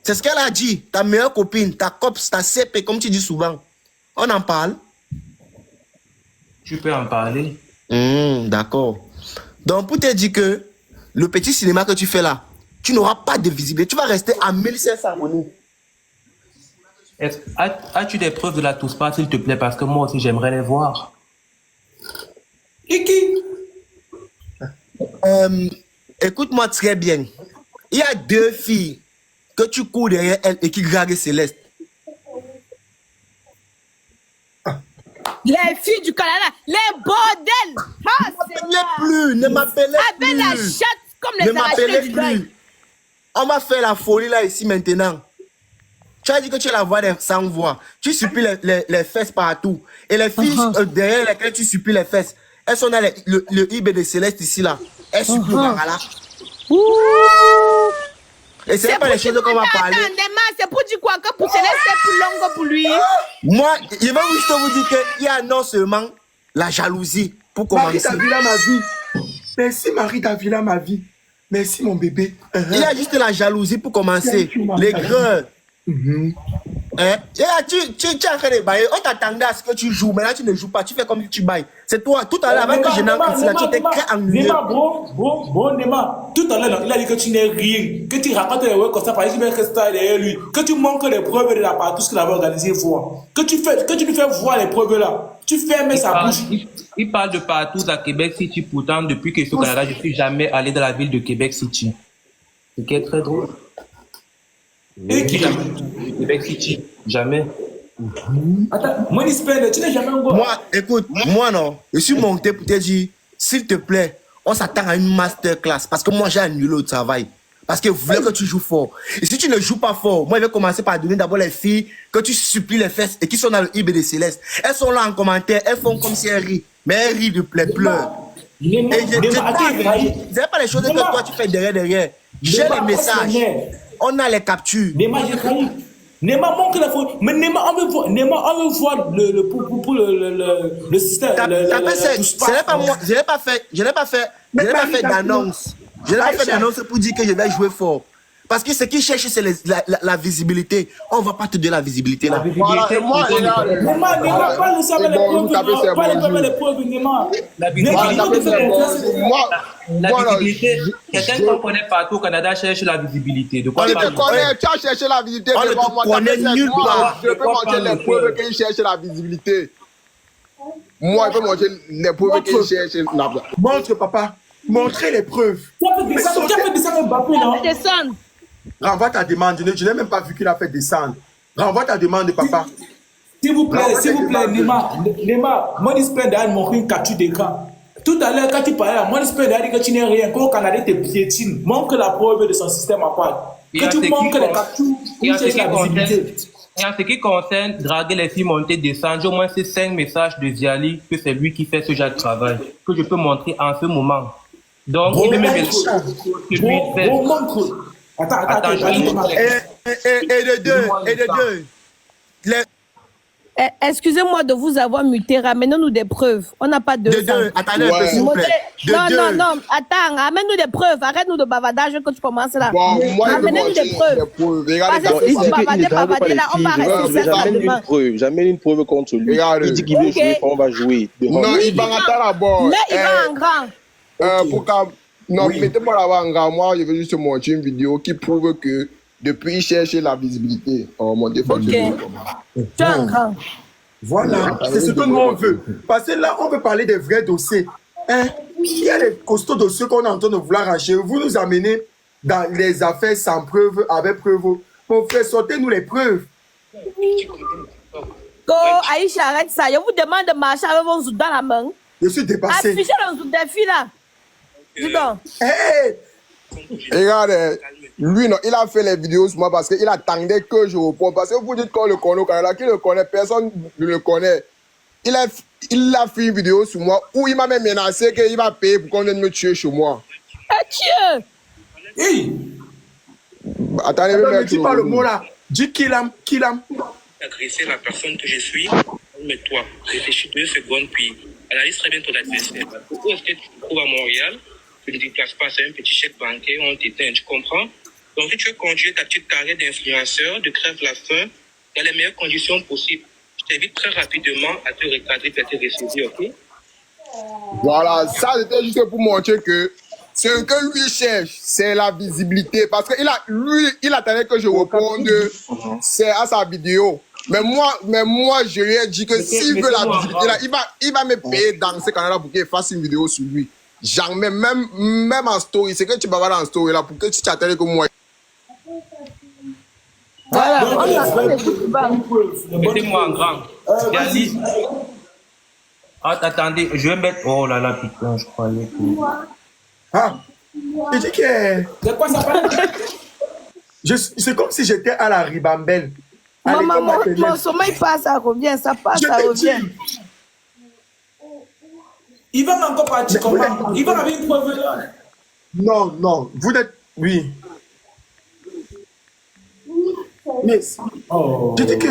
C'est ce qu'elle a dit. Ta meilleure copine, ta COPS, ta CP, comme tu dis souvent. On en parle? Tu peux en parler. D'accord. Donc, pour te dire que le petit cinéma que tu fais là, tu n'auras pas de visibilité. Tu vas rester à 1500 abonnés. As-tu des preuves de la Touspa, s'il te plaît? Parce que moi aussi, j'aimerais les voir. Et qui? Écoute-moi très bien. Il y a deux filles que tu cours derrière elles et qui draguent Céleste. Les filles du Canada, les bordels. Ah, Ne m'appelez plus. Avec la chatte comme les Ne m'appelez arrachés du deuil. plus. On va faire la folie là ici maintenant. Tu as dit que tu es la voix des sans voix. Tu supplies les fesses partout. Et les filles derrière lesquelles tu supplies les fesses, elles sont dans le IB de Céleste ici là. Elles supplient au Bangala. Et c'est pas les choses qu'on va parler. C'est pour dire quoi? Que pour Céleste, c'est plus long que pour lui. Moi, je vais juste vous dire qu'il y a non seulement la jalousie pour commencer. Marie Davila, ma vie. Merci, Marie Davila, ma vie. Merci, mon bébé. Il y a juste la jalousie pour commencer. Les greurs. Hein? Tu es en train de bailler. On t'attendait à ce que tu joues. Maintenant, tu ne joues pas. Tu fais comme si tu bailles. C'est toi. Tout à l'heure, avant que je n'entre là, tu étais très ennuyeux. Nema, bon, Nema. Tout à l'heure, il a dit que tu n'es rien. Que tu racontes les ouais comme ça, par exemple, que tu es derrière lui. Que tu manques les preuves de la part, tout ce qu'il avait organisé voir. Que tu lui fais voir les preuves là. Tu fermes sa bouche. Il parle de partout à Québec City. Pourtant, depuis que je suis au Canada, je ne suis jamais allé dans la ville de Québec City. Ce qui est très drôle. Et qui? Québec City, jamais. Attends, moi, Spend, tu n'es jamais encore. Moi, écoute, moi non, je suis monté pour te dire, s'il te plaît, on s'attend à une masterclass parce que moi j'ai annulé le travail. Parce que vous voulez que tu joues fort. Et si tu ne joues pas fort, moi je vais commencer par donner d'abord les filles que tu supplies les fesses et qui sont dans le IB de Céleste. Elles sont là en commentaire, elles font comme si elles rient. Mais elles rient de pleurs. Et je pas les choses que toi tu fais derrière. J'ai les messages. On a les captures. Neymar manque la faute. Mais Neymar, on veut voir le système. Ce n'est pas moi. Je n'ai pas fait d'annonce. Je n'ai pas fait d'annonce pour dire que je vais jouer fort. Parce que ce qu'ils cherchent, c'est la visibilité. On ne va pas te donner la visibilité là. Voilà, et moi, Neymar, pas le savoir les preuves. Pas les preuves, Neymar. La visibilité, quelqu'un qu'on connaît partout au Canada cherche la visibilité. De quoi on te connaît, tu as cherché la visibilité devant moi. Nulle part. Je peux montrer les preuves qu'il cherche la visibilité. Moi, je peux montrer les preuves qu'il cherche la visibilité. Montre, papa. Montrez les preuves. Tu as fait descendre Mbappé, non? Descendre. Renvoie ta demande. Je n'ai même pas vu qu'il a fait descendre. Renvoie ta demande, papa. S'il vous plaît, Neymar, Money Spend a montré une capture d'écran. Tout à l'heure, quand tu parlais, Money Spend a dit que tu n'es rien, qu'au Canada te piétine. Montre la preuve de son système à part. Que tu montres les captures, il cherche la visibilité. Et en ce qui concerne draguer les filles, monter, descendre, j'ai au moins ces 5 messages de Ziali que c'est lui qui fait ce genre de travail, que je peux montrer en ce moment. Donc, il peut même que lui fait. Attends, Et de deux. Excusez-moi de vous avoir muté. Ramenez-nous des preuves. On n'a pas de. Attendez un peu, s'il vous plaît. Non. Attends, amène-nous des preuves. Arrête-nous de bavardage que tu commences là. Bon, moi, Amène-nous des preuves. Parce que si vous bavardez là, on va rester simplement. J'amène une preuve contre lui. Il dit qu'il veut jouer, on va jouer. Non, il va rentrer d'abord. Mais il va en grand. Non, mettez-moi là-bas en grand. Moi, je vais juste montrer une vidéo qui prouve que depuis, il cherche la visibilité. Mon défaut. Tu es en grand. Voilà, c'est ce que nous on veut. Parce que là, on veut parler des vrais dossiers. Hein? Il y a les costauds dossiers qu'on est en train de vouloir racheter. Vous nous amenez dans les affaires sans preuve, avec preuve. Mon frère, sortez-nous les preuves. Go, Aïcha, arrête ça. Je vous demande de marcher avec vos dans la main. Je suis dépassé. Affichez dans le défi là. Dis donc. Hey! Regardez, lui, non, il a fait les vidéos sur moi parce qu'il attendait que je réponde. Parce que vous dites qu'on le connaît au Canada, qui le connaît, personne ne le connaît. Il a fait une vidéo sur moi où il m'a même menacé qu'il va payer pour qu'on vienne me tuer chez moi. Dieu! Attendez, ne dis pas le mot là. Dis qu'il a. Agresser la personne que je suis, mais toi, réfléchis 2 secondes, puis analyse très bien ton adversaire. Où est-ce que tu te trouves à Montréal? Tu ne te déplaces pas, c'est un petit chèque bancaire, on t'éteint, tu comprends? Donc, si tu veux continuer ta petite carrière d'influenceur, de crève la faim, dans les meilleures conditions possibles, je t'invite très rapidement à te recadrer et à te ressaisir, ok? Voilà, ça c'était juste pour montrer que ce que lui cherche, c'est la visibilité. Parce que il attendait que je réponde c'est à sa vidéo. Mais moi, je lui ai dit que s'il veut la visibilité, là, il va me payer dans ce canal-là pour qu'il fasse une vidéo sur lui. Jamais, même en story, c'est que tu vas voir en story là pour que tu t'attends que moi. Voilà, mettez-moi en grand. Ziali. Attendez, je vais mettre. Oh là là, putain, je croyais que. Ah, je dis que. C'est quoi ça parle? C'est comme si j'étais à la ribambelle. Maman, mon sommeil passe, ça revient, ça passe, ça revient. Il va encore partir comment? Il va avec une preuve là. Non, vous êtes. Oui. Mais. Je dis que.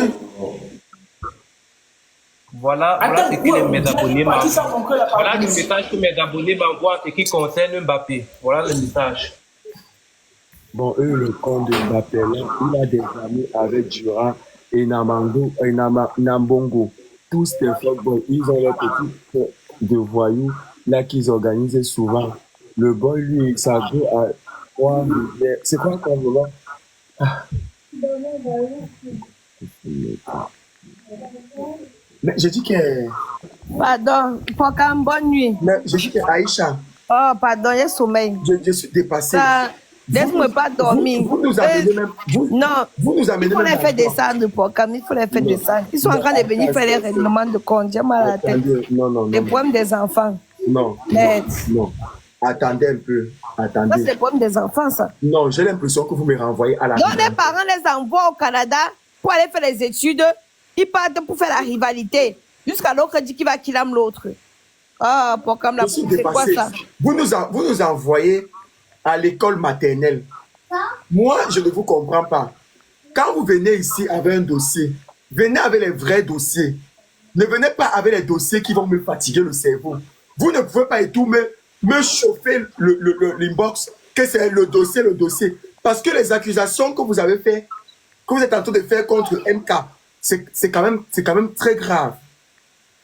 Voilà ce que mes abonnés m'envoient. Voilà le message que mes abonnés m'envoient en ce qui concerne Mbappé. Voilà le message. Bon, eux, le compte de Mbappé, là, il a des amis avec Durant et Nambongo. Tous des fuckboys. Ils ont leur petit de voyous là qu'ils organisent souvent. Le boy, lui, ça go à 3 milliards. C'est quoi qu'on veut voir? Mais je dis que. Pardon, pour qu'une bonne nuit. Mais je dis que Aïcha. Oh, pardon, il y a sommeil. Je suis dépassé. Laisse-moi pas dormir. Vous nous amenez même. Non, Vous nous amenez il faut même. les faire descendre pour comme il faut les faire descendre. Ils sont en train de venir faire les règlements de compte. J'ai mal à la tête. Non. Les problèmes des enfants. Non. Attendez un peu. Attendez. Ça, c'est le problème des enfants, ça. Non, j'ai l'impression que vous me renvoyez à la. Donc, les parents les envoient au Canada pour aller faire les études. Ils partent pour faire la rivalité. Jusqu'à l'autre dit qu'il va killer l'autre. Ah, pour comme la. C'est quoi ça? Vous nous envoyez à l'école maternelle. Moi, je ne vous comprends pas. Quand vous venez ici avec un dossier, venez avec les vrais dossiers. Ne venez pas avec les dossiers qui vont me fatiguer le cerveau. Vous ne pouvez pas et tout me chauffer l'inbox que c'est le dossier. Parce que les accusations que vous avez fait, que vous êtes en train de faire contre MK, c'est quand même très grave.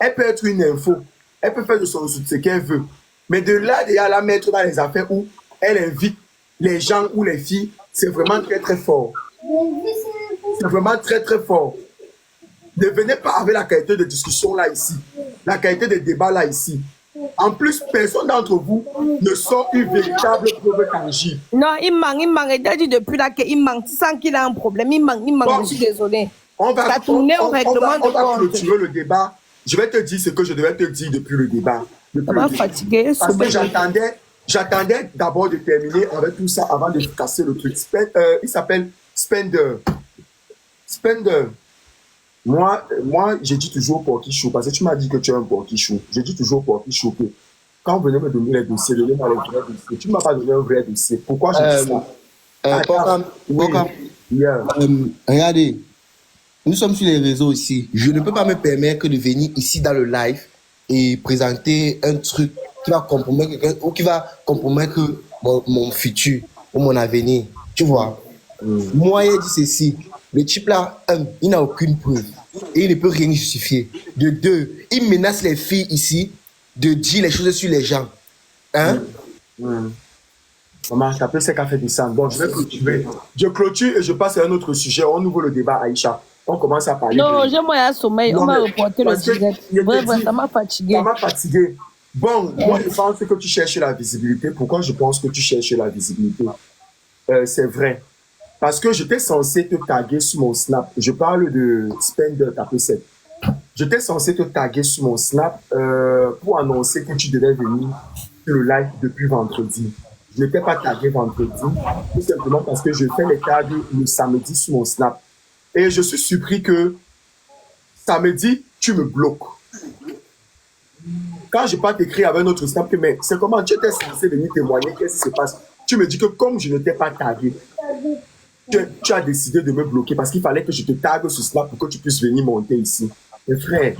Elle peut être une info. Elle peut faire de ce qu'elle veut. Mais de là, à la mettre dans les affaires où elle invite les gens ou les filles, c'est vraiment très, très fort. C'est vraiment très, très fort. Ne venez pas avec la qualité de discussion là, ici. La qualité de débat là, ici. En plus, personne d'entre vous ne sort une véritable preuve tangible. Non, il manque. Il a dit depuis là qu'il manque. Tu sens qu'il a un problème. Il manque. Bon, je suis désolé. On va clôturer le débat. Je vais te dire ce que je devais te dire depuis le débat. Fatigué. Parce que j'attendais d'abord de terminer avec tout ça avant de casser le truc. Il s'appelle Spender. Moi, j'ai dit toujours Porky Show, parce que tu m'as dit que tu es un Porky Show. J'ai dit toujours Porky Show que quand vous venez me donner les dossiers, donnez-moi les vrais dossiers. Tu ne m'as pas donné un vrai dossier. Pourquoi je dis ça? Regardez, nous sommes sur les réseaux ici. Je ne peux pas me permettre de venir ici dans le live et présenter un truc qui va compromettre quelqu'un ou qui va compromettre mon futur ou mon avenir. Tu vois? Moi, il dit ceci. Le type là, il n'a aucune preuve et il ne peut rien justifier. De deux, il menace les filles ici de dire les choses sur les gens. Maman, t'as c'est qu'a fait du sang. Bon, je vais clôturer. Je clôture et je passe à un autre sujet. On ouvre le débat, Aïcha. On commence à parler. Non, j'ai moi un sommeil. On va reporter le sujet. Ça m'a fatigué. Ça m'a fatigué. Bon, moi, je pense que tu cherches la visibilité. Pourquoi je pense que tu cherches la visibilité? C'est vrai. Parce que j'étais censé te taguer sur mon Snap. Je parle de Spender KP7. J'étais censé te taguer sur mon Snap pour annoncer que tu devais venir sur le live depuis vendredi. Je n'étais pas tagué vendredi, tout simplement parce que je fais les tags le samedi sur mon Snap. Et je suis surpris que samedi, tu me bloques. Quand je pas t'écrire avec un autre Snap, mais c'est comment tu étais censé venir témoigner, qu'est-ce qui se passe? Tu me dis que comme je n'étais pas tagué, tu as décidé de me bloquer parce qu'il fallait que je te tague sur Snap pour que tu puisses venir monter ici. Mais frère,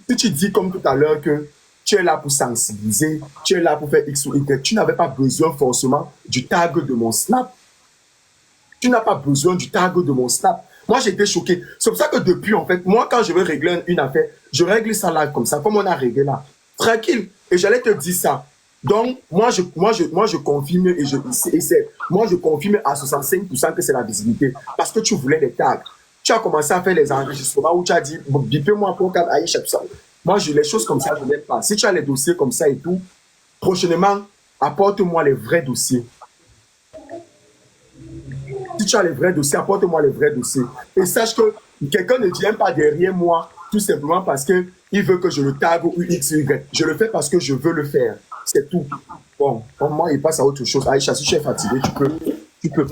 si tu dis comme tout à l'heure que tu es là pour sensibiliser, tu es là pour faire X ou Y, tu n'avais pas besoin forcément du tag de mon Snap. Tu n'as pas besoin du tag de mon Snap. Moi, j'étais choqué. C'est pour ça que depuis, en fait, moi, quand je veux régler une affaire, je règle ça live comme ça, comme on a réglé là. Tranquille. Et j'allais te dire ça. Donc, moi, je confirme moi, je confirme à 65% que c'est la visibilité. Parce que tu voulais les tags. Tu as commencé à faire les enregistrements où tu as dit, bipez-moi pour qu'elle aille chercher ça. Moi, les choses comme ça, je n'aime pas. Si tu as les dossiers comme ça et tout, prochainement, apporte-moi les vrais dossiers. Si tu as les vrais dossiers, apporte-moi les vrais dossiers. Et sache que quelqu'un ne vient pas derrière moi, tout simplement parce qu'il veut que je le tag ou X ou Y. Je le fais parce que je veux le faire. C'est tout. Bon, moi, il passe à autre chose. Aïcha, si tu es fatigué, tu peux.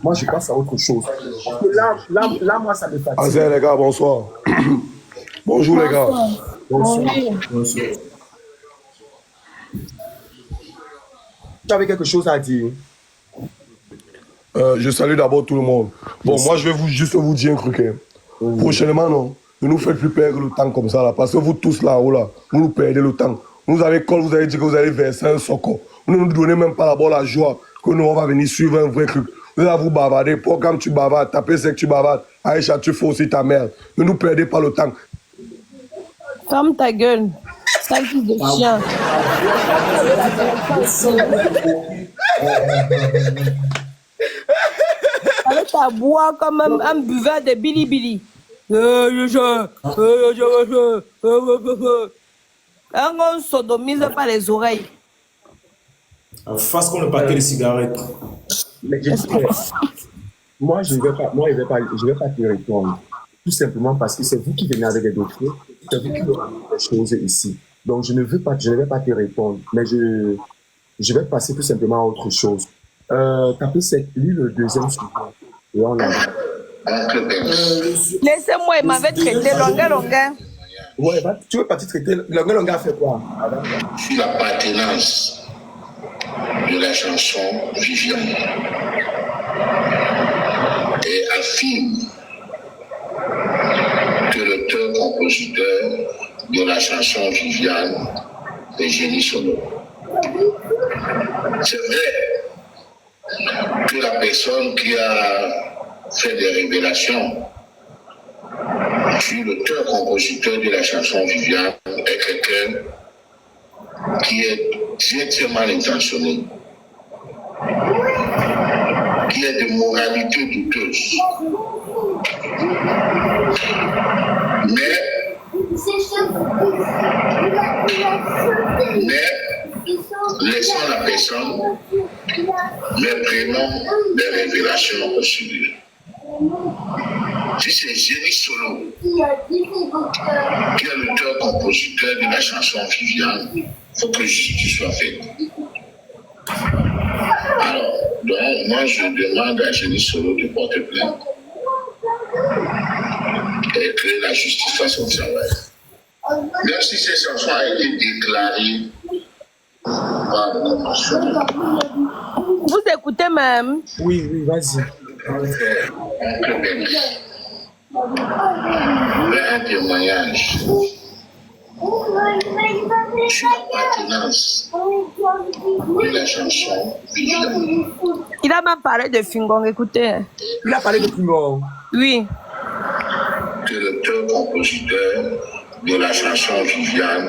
Moi, je passe à autre chose. Parce que là, moi, ça me fatigue. Azé, les gars, bonsoir. Bonjour, les gars. Bonsoir. Bonsoir. Tu avais quelque chose à dire? Je salue d'abord tout le monde. Bon, moi, je vais juste vous dire un truc. Prochainement, non, ne nous faites plus perdre le temps comme ça, là, parce que vous tous là-haut, là, vous nous perdez le temps. Vous avez dit que vous allez verser un soko. Vous ne nous donnez même pas d'abord la joie que nous, on va venir suivre un vrai truc. Vous allez vous bavarder. Programme, tu bavardes. Taper, c'est que tu bavardes. Aïcha, tu fais aussi ta merde. Ne nous perdez pas le temps. Ferme ta gueule. Sale fils de chien. Avec ta bois comme un buveur de Billy. On sodomise par les oreilles. Face comme le paquet de cigarettes. Mais je dis, moi, je ne vais pas te répondre. Tout simplement parce que c'est vous qui venez avec des dossiers, c'est vous qui venez avec des choses ici. Donc, je ne vais pas te répondre, mais je vais passer tout simplement à autre chose. Tapez cette lis le deuxième sujet. Et on l'a. Laissez-moi, il m'avait traité longueur. Ouais, tu veux pas te traiter longueur fait quoi? Sur l'appartenance de la chanson Viviane et affirme que l'auteur-compositeur de la chanson Viviane est Génie Solo. C'est vrai que la personne qui a fait des révélations sur l'auteur-compositeur de la chanson Viviane est quelqu'un qui est directement intentionné, qui est de moralité douteuse. Mais laissons la personne, mais prenons des révélations au sujet. Si c'est Génie Solo qui est l'auteur-compositeur de la chanson Viviane, il faut que justice soit faite. Alors, donc, moi je demande à Génie Solo de porter plainte et que la justice fasse son travail. Même si cette chanson a été déclarée par la commission. Vous écoutez même? Oui, vas-y. Un témoignage sur l'appartenance de la chanson Viviane. Il a même parlé de Fingong, écoutez. Il a parlé de Fingong? Oui. Que l'auteur-compositeur de la chanson Viviane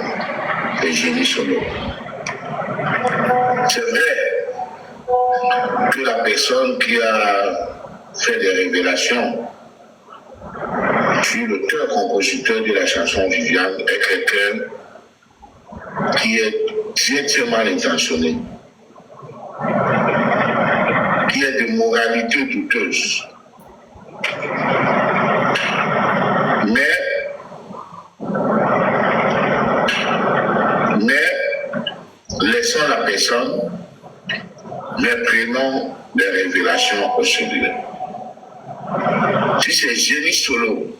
est Génie Solo. C'est vrai que la personne qui a fait des révélations sur l'auteur-compositeur de la chanson Viviane est quelqu'un qui est directement intentionné, qui est de moralité douteuse. Mais laissons la personne, mais prenons des révélations au sujet. Si c'est Génie Solo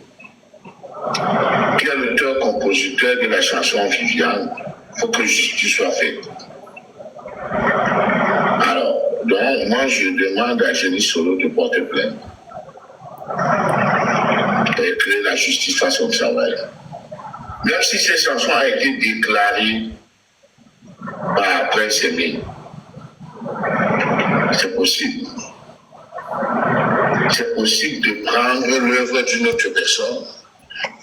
qui est l'auteur-compositeur de la chanson Viviane, il faut que justice soit faite. Alors, donc, moi je demande à Génie Solo de porter plainte et que la justice fasse son travail. Même si cette chanson a été déclarée par Prince Aimé, c'est possible. C'est possible de prendre l'œuvre d'une autre personne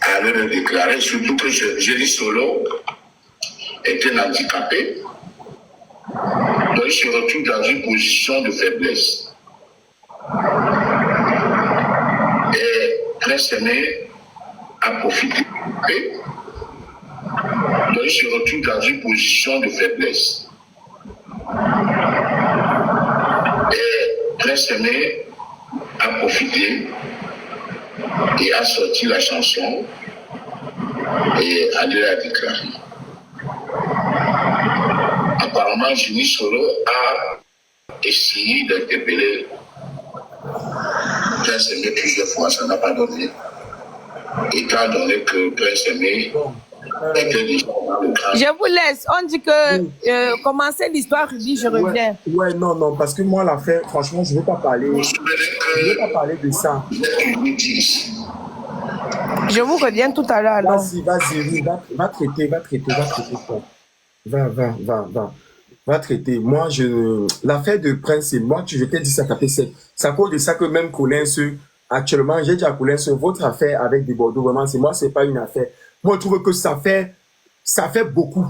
à le déclarer, surtout que Génie Solo est un handicapé. Donc il se retrouve dans une position de faiblesse. Et Prince Aimé a profité. Donc il se retrouve dans une position de faiblesse. Et Prince Aimé a profité et a sorti la chanson et a dû la déclarer. Apparemment, Génie Solo a essayé d'interpeller Prince Aimé plusieurs fois, ça n'a pas donné. Étant donné que Prince Aimé était déjà dans le grand. Je vous laisse. On dit que commencer l'histoire, je dis je reviens. Ouais, non, parce que moi, l'affaire, franchement, je ne veux pas parler. Je ne veux pas parler de ça. Je vous reviens tout à l'heure. Vas-y, va traiter. Va traiter. Moi, l'affaire de Prince, moi, je t'ai dit ça, c'est à cause de ça que même Colin, actuellement, j'ai dit à Colin, votre affaire avec des Bordeaux, vraiment, c'est pas une affaire. Moi, je trouve que ça fait beaucoup.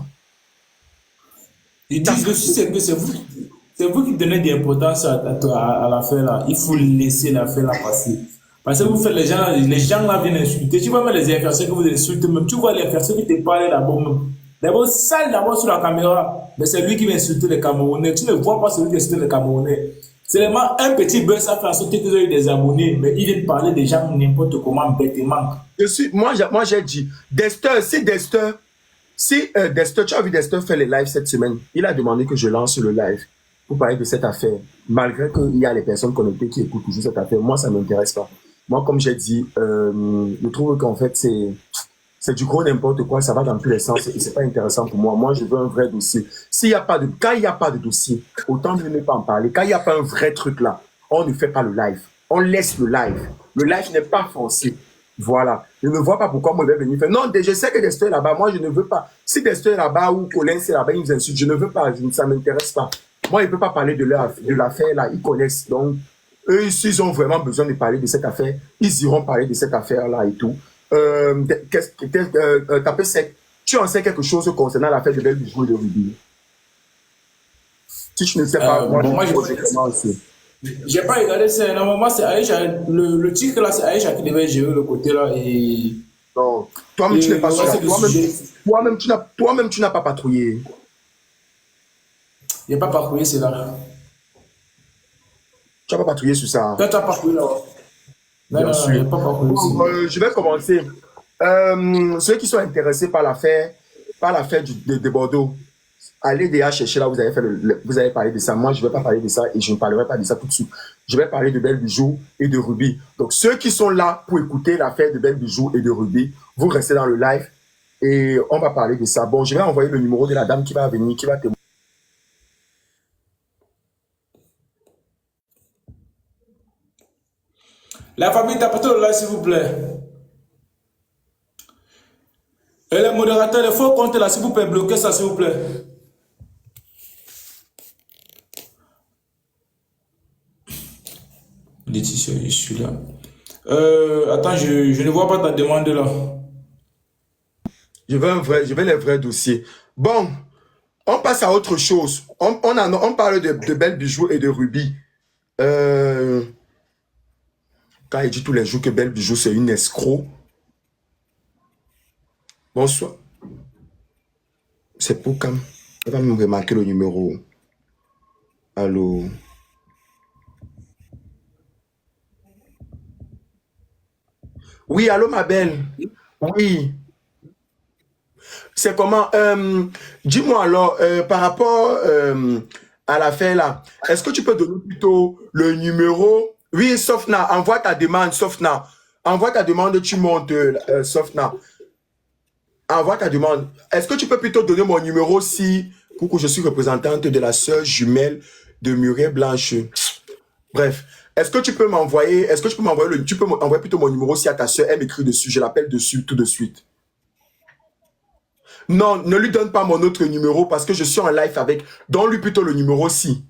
Ils disent aussi que c'est vous qui donnez de l'importance à l'affaire là. Il faut laisser l'affaire là passer. Parce que vous faites les gens là viennent insulter. Tu vois même les influenceurs que vous insultez même. Tu vois les influenceurs qui te parlent là-bas même. D'abord, sale d'abord sur la caméra. Mais c'est lui qui va insulter les Camerounais. Tu ne vois pas celui qui insulte les Camerounais. Seulement un petit buzz, ça fait en sorte qu'ils ont eu des abonnés. Mais ils viennent parler des gens n'importe comment, bêtement. Moi, j'ai dit, Dexter, si Dexter, tu as vu Dexter faire les lives cette semaine, il a demandé que je lance le live pour parler de cette affaire. Malgré qu'il y a les personnes connectées qui écoutent toujours cette affaire, moi, ça ne m'intéresse pas. Moi, comme j'ai dit, je trouve qu'en fait, c'est du gros n'importe quoi, ça va dans tous les sens et c'est pas intéressant pour moi. Moi, je veux un vrai dossier. Quand il n'y a pas de dossier, autant mieux ne pas en parler. Quand il n'y a pas un vrai truc là, on ne fait pas le live. On laisse le live. Le live n'est pas forcé. Voilà. Je ne vois pas pourquoi moi je vais venir faire. Non, je sais que Dexter est là-bas. Moi, je ne veux pas. Si Dexter est là-bas ou Colin est là-bas, ils nous insultent. Je ne veux pas. Ça ne m'intéresse pas. Moi, ils ne peuvent pas parler de l'affaire là. Ils connaissent. Donc, eux, s'ils ont vraiment besoin de parler de cette affaire, ils iront parler de cette affaire là et tout. Tapez sec. Tu en sais quelque chose concernant l'affaire de Belle Bijou et de Ruby? Si tu ne sais pas, moi je pose comment aussi. J'ai pas regardé ça. Normalement, c'est Aïcha. Le titre là, c'est Aïcha qui devait gérer le côté là. Et... Non. Toi-même, tu n'es pas sûr. Toi-même, tu n'as pas patrouillé. Il n'y a pas patrouillé, c'est là. Tu n'as pas patrouillé sur ça. Toi, tu as patrouillé là. Bien sûr. Je vais commencer. Ceux qui sont intéressés par l'affaire de Bordeaux, allez déjà chercher là, vous avez parlé de ça. Moi, je ne vais pas parler de ça et je ne parlerai pas de ça tout de suite. Je vais parler de Belle Bijou et de Ruby. Donc, ceux qui sont là pour écouter l'affaire de Belle Bijou et de Ruby, vous restez dans le live et on va parler de ça. Bon, je vais envoyer le numéro de la dame qui va venir, qui va témoigner. La famille Tapato là, s'il vous plaît. Et les modérateurs, il faut compter là, s'il vous plaît, bloquez ça, s'il vous plaît. Laetitia, je suis là. Attends, je ne vois pas ta demande là. Je veux les vrais dossiers. Bon, on passe à autre chose. On parle de Belle Bijou et de Ruby. Quand il dit tous les jours que Belle Bijou, c'est une escroc. Bonsoir. C'est pour quand? Elle va me remarquer le numéro. Allô? Oui, allô, ma belle? Oui. C'est comment? Dis-moi alors, par rapport à l'affaire là, est-ce que tu peux donner plutôt le numéro? Oui, Sofna, envoie ta demande, Sofna. Envoie ta demande, tu montes, Sofna. Envoie ta demande. Est-ce que tu peux plutôt donner mon numéro si, coucou, je suis représentante de la sœur jumelle de Muriel Blanche. Bref, est-ce que tu peux m'envoyer, tu peux m'envoyer plutôt mon numéro si à ta sœur, elle m'écrit dessus, je l'appelle dessus tout de suite. Non, ne lui donne pas mon autre numéro parce que je suis en live avec. Donne-lui plutôt le numéro si.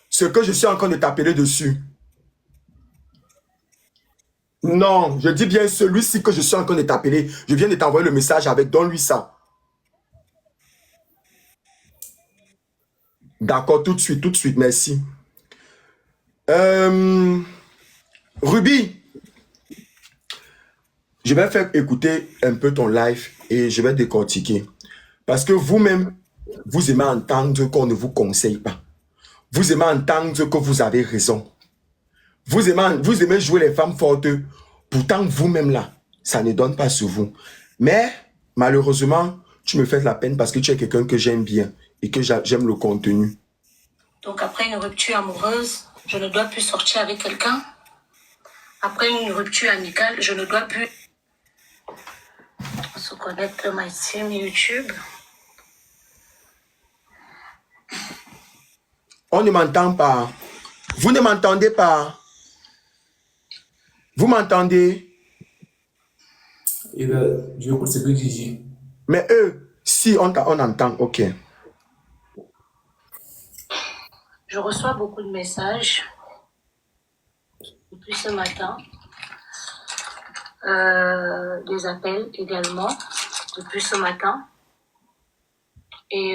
Ce que je suis en train de t'appeler dessus. Non, je dis bien celui-ci que je suis en train de t'appeler. Je viens de t'envoyer le message avec. Donne-lui ça. D'accord, tout de suite, merci. Ruby, je vais faire écouter un peu ton live et je vais décortiquer. Parce que vous-même, vous aimez entendre qu'on ne vous conseille pas. Vous aimez entendre que vous avez raison. Vous aimez jouer les femmes fortes. Pourtant, vous-même là, ça ne donne pas sur vous. Mais, malheureusement, tu me fais de la peine parce que tu es quelqu'un que j'aime bien et que j'aime le contenu. Donc, après une rupture amoureuse, je ne dois plus sortir avec quelqu'un. Après une rupture amicale, je ne dois plus se connecter à ma team YouTube. On ne m'entend pas. Vous ne m'entendez pas. Vous m'entendez? Je écoute ce que tu dis. Mais eux, si on entend, ok. Je reçois beaucoup de messages depuis ce matin. Des appels également depuis ce matin. Et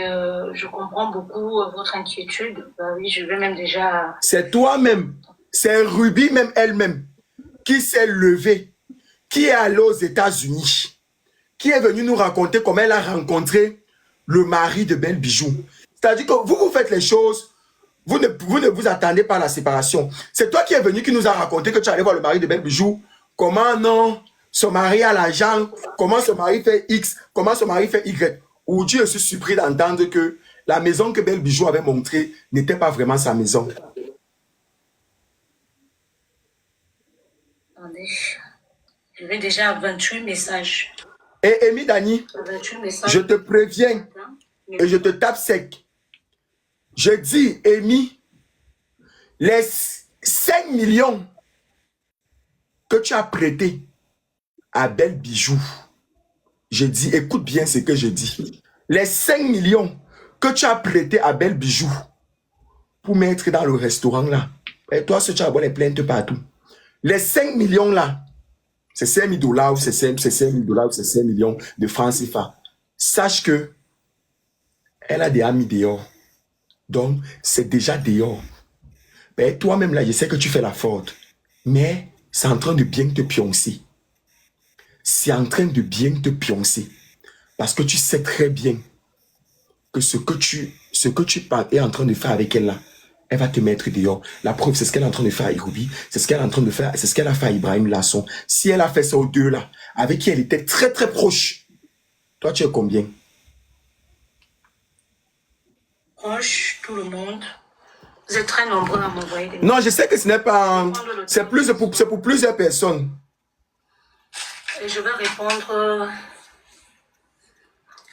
je comprends beaucoup votre inquiétude. Bah oui, je vais même déjà... C'est toi-même, c'est Ruby même elle-même qui s'est levée, qui est allée aux États-Unis, qui est venue nous raconter comment elle a rencontré le mari de Belle Bijou. C'est-à-dire que vous faites les choses, vous ne vous attendez pas à la séparation. C'est toi qui es venu qui nous a raconté que tu allais voir le mari de Belle Bijou. Comment non, son mari a l'argent, comment son mari fait X, comment son mari fait Y. Aujourd'hui, je suis surpris d'entendre que la maison que Belle Bijou avait montrée n'était pas vraiment sa maison. Attendez, je vais déjà à 28 messages. Et Amy Dani, je te préviens et je te tape sec. Je dis, Amy, les 5 millions que tu as prêtés à Belle Bijou, je dis, écoute bien ce que je dis. Les 5 millions que tu as prêtés à Belle Bijou pour mettre dans le restaurant là, et toi, tu as les plaintes partout. Les 5 millions là, c'est 5 000 $, ou c'est 5 000 $, ou c'est 5 millions de francs CFA. Sache que elle a déjà mis dehors. Donc, c'est déjà dehors. Mais toi-même là, je sais que tu fais la faute. Mais c'est en train de bien te pioncer. C'est en train de bien te pioncer. Parce que tu sais très bien que ce que tu es en train de faire avec elle là, elle va te mettre dehors. La preuve, c'est ce qu'elle est en train de faire à Iroubi. C'est ce qu'elle est en train de faire. C'est ce qu'elle a fait à Ibrahim Lasson. Si elle a fait ça aux deux là, avec qui elle était très très proche, toi tu es combien? Proche, tout le monde. Vous êtes très nombreux à m'envoyer des... Non, je sais que ce n'est pas... C'est pour plusieurs personnes. Et je vais répondre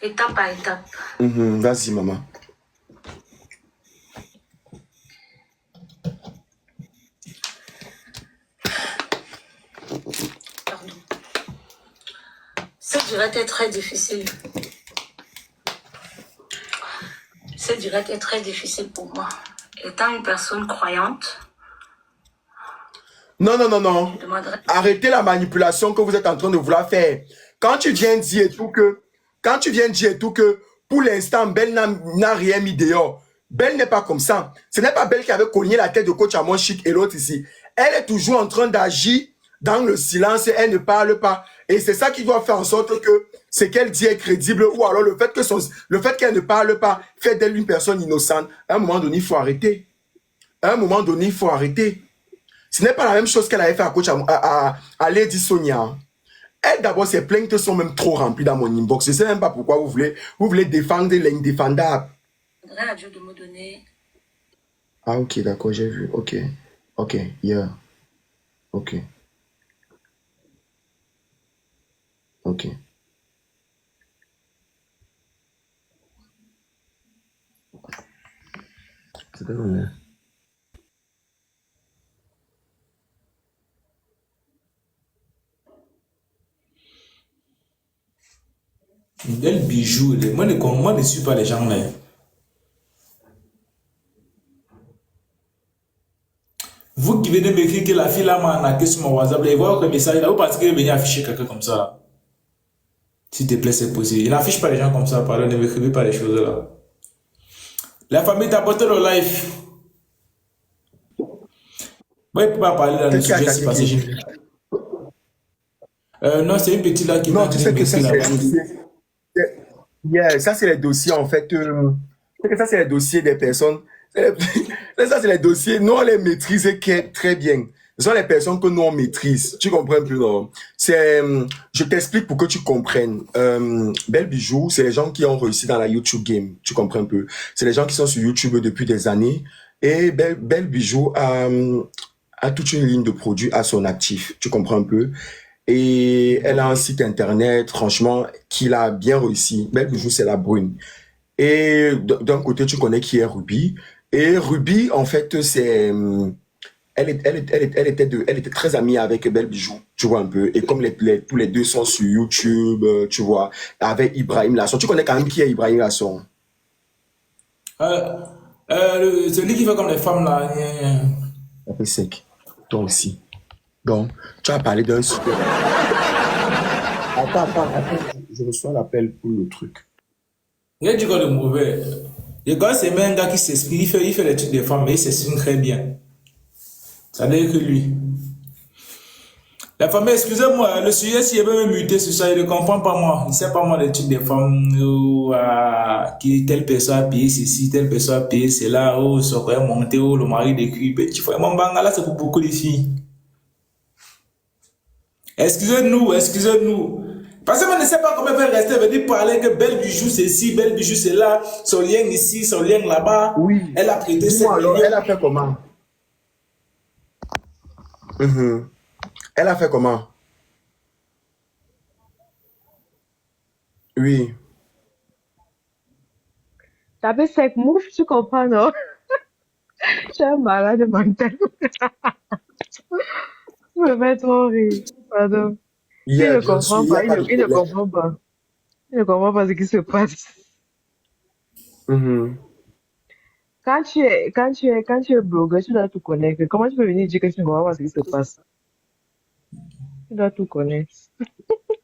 étape à étape. Vas-y, maman. Pardon. Cette direct est très difficile. Cette direct est très difficile pour moi. Étant une personne croyante... Non. Arrêtez la manipulation que vous êtes en train de vouloir faire. Quand tu viens dire tout que, pour l'instant, Belle n'a rien mis dehors. Belle n'est pas comme ça. Ce n'est pas Belle qui avait cogné la tête de coach Amon Chic et l'autre ici. Elle est toujours en train d'agir dans le silence et elle ne parle pas. Et c'est ça qui doit faire en sorte que ce qu'elle dit est crédible, ou alors le fait qu'elle ne parle pas fait d'elle une personne innocente. À un moment donné, il faut arrêter. Ce n'est pas la même chose qu'elle avait fait à coach à Lady Sonia. Elle, d'abord, ses plaintes sont même trop remplies dans mon inbox. Je ne sais même pas pourquoi vous voulez défendre l'indéfendable. Je voudrais à Dieu de me donner... Ah, ok, d'accord, j'ai vu. Ok, yeah. Ok. C'était combien? Belle Bijou, moi ne suis pas les gens là. Vous qui venez m'écrire que la fille là m'a arnaqué sur mon WhatsApp, et voir le message là, vous pensez qu'elle venir afficher quelqu'un comme ça là? S'il te plaît, c'est possible. Il n'affiche pas les gens comme ça, pardon, ne m'écrivez pas les choses là. La famille t'a apporté le live. Moi, il ne peut pas parler dans le sujet, c'est parce que non, c'est une petite là qui m'a dit. Non, tu sais que ça, c'est les dossiers. Yeah, ça, c'est les dossiers, en fait. Ça, c'est les dossiers des personnes. Ça, c'est les dossiers. Nous, on les maîtrise très bien. Ce sont les personnes que nous, on maîtrise. Tu comprends un peu, non? Je t'explique pour que tu comprennes. Belle Bijou, c'est les gens qui ont réussi dans la YouTube game. Tu comprends un peu? C'est les gens qui sont sur YouTube depuis des années. Et Belle Bijou a toute une ligne de produits à son actif. Tu comprends un peu? Et elle a un site internet, franchement, qu'il a bien réussi. Belle Bijou, c'est la brune. Et d'un côté, tu connais qui est Ruby. Et Ruby, en fait, c'est... Elle était très amie avec Belle Bijou, tu vois un peu. Et comme tous les deux sont sur YouTube, tu vois, avec Ibrahim Lasson. Tu connais quand même qui est Ibrahim Lasson? Celui qui fait comme les femmes là. Un peu sec. Toi aussi. Donc, tu as parlé d'un super... Attends, je reçois l'appel pour le truc. Il y a du gars de mauvais. Le gars, c'est même un gars qui s'exprime, il fait les trucs des femmes, mais il s'exprime très bien. Ça veut dire que lui. La famille, excusez-moi, le sujet, s'il est même muté sur ça, il ne comprend pas moi. Il ne sait pas moi les trucs des femmes, telle personne a payé ceci, telle personne a payé cela, ça va monter, le mari de cuir, petit frère. Mon banga là, c'est pour beaucoup de filles. Excusez-nous. Parce que je ne sais pas comment faire rester, venir parler que belle bijou c'est ici, belle bijou c'est là, son lien ici, son lien là-bas. Oui. Elle a prêté ses Alors, millions. elle a fait comment? Elle a fait comment? Oui. T'avais 5 moufs, tu comprends, non? Je suis un malade mental. Je me fais trop rire. Pardon. Il Yeah, ne bien sûr, comprend il n'y a pas, pas de il ne problème. comprend pas. Il ne comprend pas ce qui se passe. Quand tu es blogueur, tu dois tout connaître. Comment tu peux venir dire que tu ne comprends pas ce qui se passe? Tu dois tout connaître.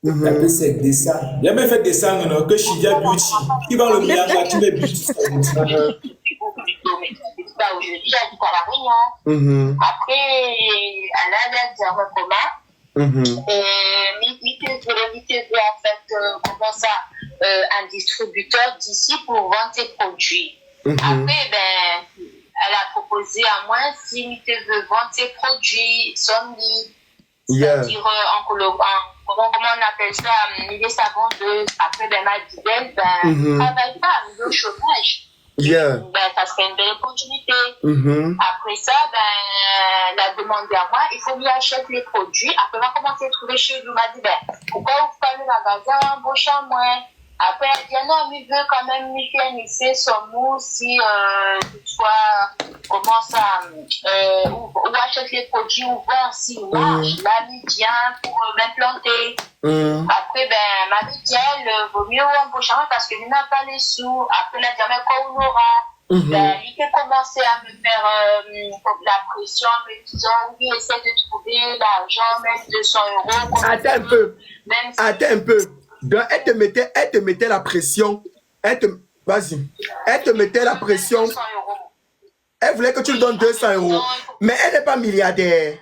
La plus c'est dessin. Il y a même fait dessin, non, que Shidia Beauty. Qui va le mélange là, tu mets Beauty. Aujourd'hui, j'habite à La Réunion. Après, elle a l'air d'un coma. Mitezwe, en fait, comment ça, un distributeur d'ici pour vendre ses produits. Après, ben, elle a proposé à moi si Mitezwe vend ses produits, Somni, c'est-à-dire comment on appelle ça, les savantes. Après, ben, ma dit, ben, travaille pas, mais au chômage. Ben, ça serait une belle opportunité. Après ça, ben, elle a demandé à moi, il faut lui acheter les produits. Après, on va commencer à trouver chez lui. Elle m'a dit, ben, pourquoi vous faites le magasin embauché à moi? Après, elle dit, non, mais il veut quand même lui faire un essai sur nous si, toutefois, comment ça, ou achète les produits, ou voir s'il marche. Là, il vient pour m'implanter. Après, ben, ma dit, vaut mieux embaucher à moi parce que je n'ai pas les sous. Après, la dernière fois, on aura. Ben, il peut commencer à me faire la pression, me disant, oui, essaie de trouver l'argent, même 200 €. Attends un peu. Attends un peu. Donc, elle te mettait la pression. Vas-y. Elle te mettait la pression. Elle voulait que tu lui donnes 200 €. Mais elle n'est pas milliardaire.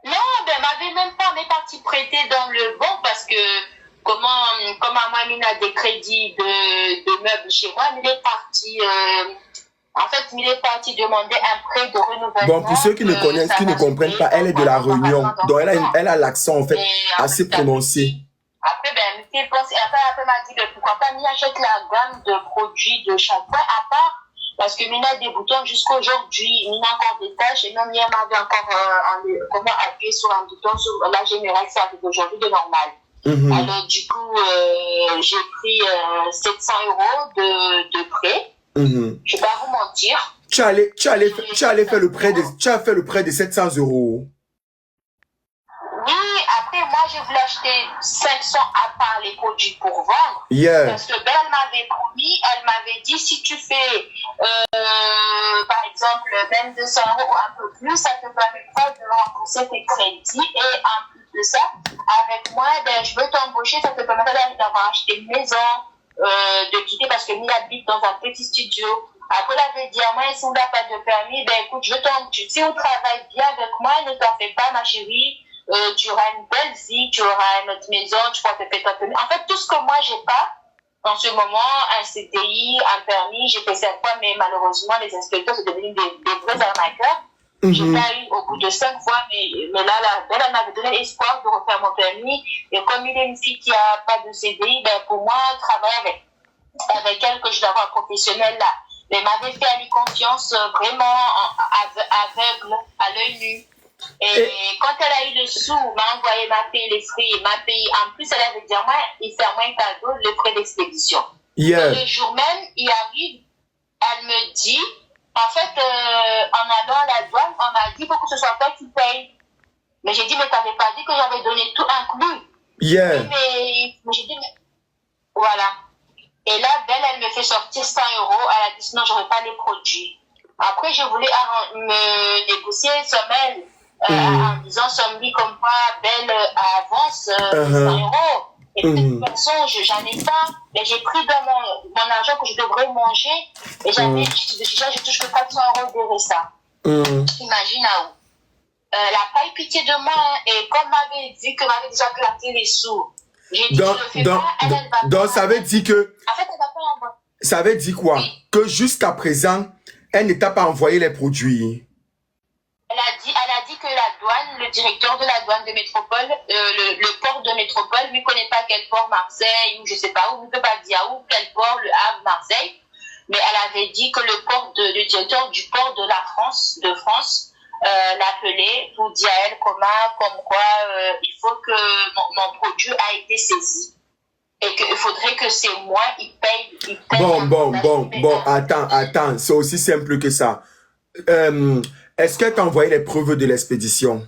Non, ben, elle m'avait même pas mes parties prêtées dans le banque parce que, comme à moi, il a des crédits de meubles chez moi, il est parti, en fait, il est parti demander un prêt de renouvellement. Bon, pour ceux qui ne connaissent, qui ne comprennent pas, elle est de la Réunion. Donc, elle a l'accent, en fait, assez prononcé. Après, ben, après, m'a dit, ben, pourquoi pas, Mina achète la gamme de produits de shampoing à part, parce que Mina a des boutons jusqu'aujourd'hui, Mina a encore des tâches, et même hier, m'avait encore, comment appuyer sur un bouton, sur la générale, ça arrive aujourd'hui de normal. Alors, du coup, j'ai pris 700 € de prêt. Je vais pas vous mentir. Tu as fait le prêt de 700 €. Oui, après, moi, je voulais acheter 500 à part les produits pour vendre. Parce que Ben, elle m'avait promis, elle m'avait dit, si tu fais, par exemple, même 200 € ou un peu plus, ça te permettra de rembourser tes crédits. Et en plus de ça, avec moi, ben, je veux t'embaucher, ça te permettra d'avoir acheté une maison, de quitter parce que Mille habite dans un petit studio. Après, elle avait dit à moi, si on n'a pas de permis, ben écoute, si on travaille bien avec moi, ne t'en fais pas, ma chérie. Tu auras une belle vie, tu auras une autre maison, tu pourras te faire ton permis. En fait, tout ce que moi, j'ai pas, en ce moment, un CDI, un permis, j'ai fait 5 fois, mais malheureusement, les inspecteurs sont devenus des vrais arnaqueurs. J'ai pas eu au bout de 5 fois, mais là, elle m'avait donné l'espoir de refaire mon permis. Et comme il est une fille qui a pas de CDI, ben, pour moi, travailler avec elle, que je dois avoir un professionnel là. Mais elle m'avait fait à lui confiance, vraiment aveugle, à l'œil nu. Et quand elle a eu le sou, m'a envoyé ma paye, les frais, m'a payé. En plus, elle avait dit à moi, il fait moins cadeau, le frais d'expédition. Le jour même, il arrive, elle me dit, en fait, en allant à la douane, on m'a dit, il faut que ce soit toi qui paye. Mais j'ai dit, mais t'avais pas dit que j'avais donné tout inclus. Mais j'ai dit, mais voilà. Et là, Belle, elle me fait sortir 100 €. Elle a dit, sinon, j'aurais pas les produits. Après, je voulais me négocier sur elle. En disant Somni comme quoi Belle avance 100 €. Et de toute façon, j'en ai pas. Mais j'ai pris dans mon argent que je devrais manger. Et déjà, je touche que 400 € de ça. Imagine à où. elle n'a pas eu pitié de moi. Hein, et comme m'avait dit que m'avait déjà claqué les sous, j'ai dit, je le fais pas, elle va pas. Donc, ça veut dire que... En fait, elle va pas envoyer. Ça veut dire quoi? Oui. Que jusqu'à présent, elle ne t'a pas envoyé les produits. Elle a dit que la douane, le directeur de la douane de Métropole, le port de Métropole, lui connaît pas quel port Marseille, ou je sais pas où, ne peut pas dire où, quel port, le Havre, Marseille. Mais elle avait dit que le directeur du port de France, l'appelait pour dire à elle comme quoi, il faut que mon produit a été saisi. Et qu'il faudrait que c'est moi, il paye. Bon, attends, c'est aussi simple que ça. Est-ce qu'elle t'a envoyé les preuves de l'expédition?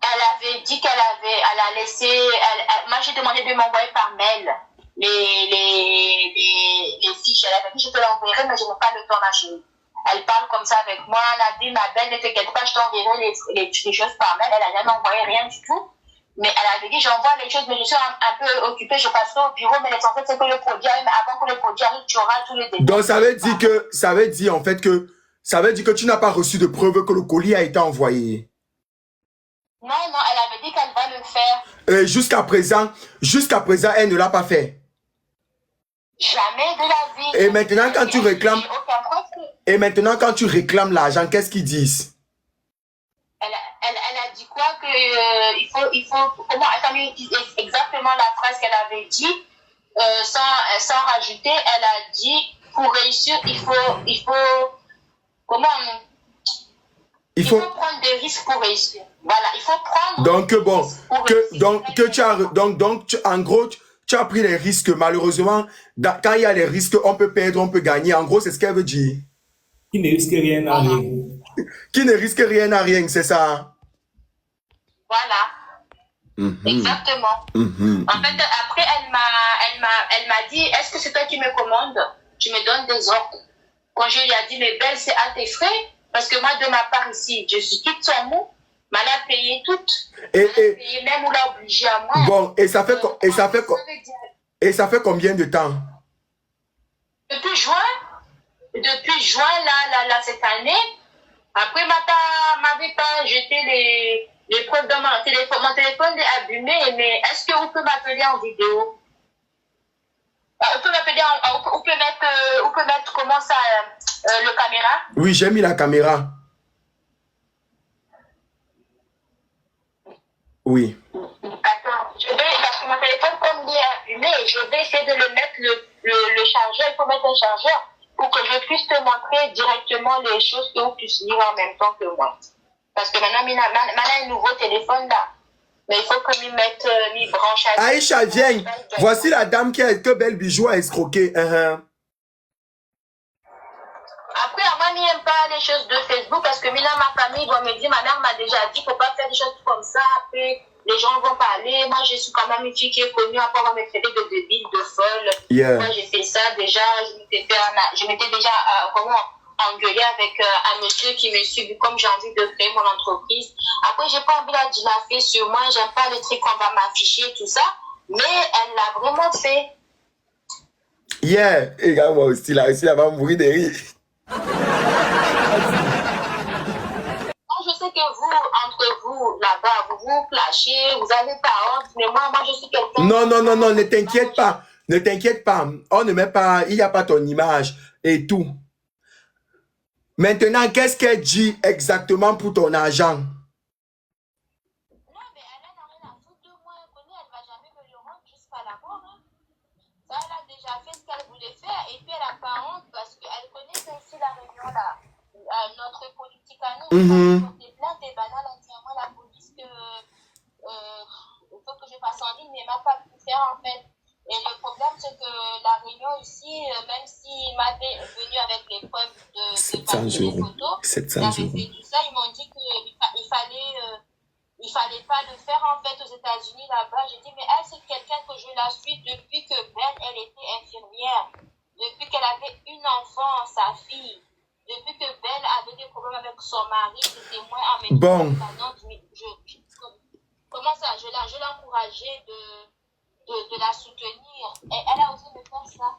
Elle avait dit elle a laissé, moi j'ai demandé de m'envoyer par mail les fiches. Elle avait dit je te l'enverrai, mais je n'ai pas le temps d'acheter. Elle parle comme ça avec moi, elle a dit ma belle, ne t'inquiète pas, je t'enverrai les choses par mail. Elle n'a jamais envoyé rien du tout. Mais elle avait dit, j'envoie les choses, mais je suis un peu occupée, je passerai au bureau, mais l'essentiel, c'est que le produit arrive, mais avant que le produit arrive, tu auras tous les détails. Donc, ça veut dire que tu n'as pas reçu de preuve que le colis a été envoyé. Non, elle avait dit qu'elle va le faire. Et jusqu'à présent, elle ne l'a pas fait. Jamais de la vie. Et maintenant, quand tu réclames l'argent, qu'est-ce qu'ils disent? Elle a dit quoi que il faut comment elle a mis exactement la phrase qu'elle avait dit sans rajouter. Elle a dit pour réussir il faut comment il faut prendre des risques pour réussir. Voilà, il faut prendre en gros tu as pris les risques. Malheureusement, quand il y a les risques, on peut perdre, on peut gagner. En gros, c'est ce qu'elle veut dire. Qui ne risque rien à rien. Qui ne risque rien à rien, c'est ça? Voilà. Exactement. En fait, après, elle m'a dit, est-ce que c'est toi qui me commandes? Tu me donnes des ordres. Quand je lui ai dit, mais belle, c'est à tes frais. Parce que moi, de ma part ici, je suis toute son mot. Mais elle a payé toute. Elle a payé même ou l'a obligé à moi. Bon, et ça fait combien de temps? Depuis juin, là, cette année. Après, m'avait pas jeté les preuves dans mon téléphone. Mon téléphone est abîmé, mais est-ce que vous pouvez m'appeler en vidéo? On peut m'appeler, on peut mettre comment ça, le caméra? Oui, j'ai mis la caméra. Oui. Attends, parce que mon téléphone, comme il est abîmé, je vais essayer de le mettre le chargeur. Il faut mettre un chargeur pour que je puisse te montrer directement les choses que vous puissiez lire en même temps que moi. Parce que maintenant, un nouveau téléphone là. Mais il faut que m'y mette, m'y branche à... Aïcha, viens. Voici la dame que Belle Bijou a escroqué. Après, moi, je n'aime pas les choses de Facebook parce que maintenant, ma famille va me dire, ma mère m'a déjà dit, il ne faut pas faire des choses comme ça. Après, les gens vont parler. Moi, je suis quand même une fille qui est connue. Après, on va me faire de débile, de folle. Yeah. Moi, j'ai fait ça déjà. Je m'étais déjà engueulée avec un monsieur qui me suit comme j'ai envie de créer mon entreprise. Après, j'ai pas envie de la faire sur moi. J'aime pas les trucs qu'on va m'afficher, tout ça. Mais elle l'a vraiment fait. Yeah. Et regarde, moi aussi, là, elle va mourir de rire. Je sais que vous, entre vous, là-bas, vous clashez, vous avez pas honte, mais moi, je suis quelqu'un... Non, ne t'inquiète pas. Ne t'inquiète pas. On ne met pas, il n'y a pas ton image et tout. Maintenant, qu'est-ce qu'elle dit exactement pour ton argent? Non, mais elle n'a rien à foutre de moi. Elle connaît, elle ne va jamais me le rendre jusqu'à la mort. Hein. Ça, elle a déjà fait ce qu'elle voulait faire et puis elle n'a pas honte parce qu'elle connaît que aussi la réunion là. Notre politique à nous, des plaintes et banales entièrement la police que il faut que je passe en ligne, mais m'a pas pu faire en fait. Et le problème, c'est que la réunion ici, même s'il m'avait venu avec les preuves de 700 papier, euros. des photos, 700 j'avais euros. fait tout ça, ils m'ont dit qu'il fallait pas le faire en fait aux États-Unis là-bas. J'ai dit, mais elle, c'est quelqu'un que je la suis depuis que Ben, elle était infirmière, depuis qu'elle avait une enfant, sa fille. Depuis que Ben avait des problèmes avec son mari, c'était moi en même Bon. Comment ça, je l'encourageais de la soutenir. Et elle a osé me faire ça.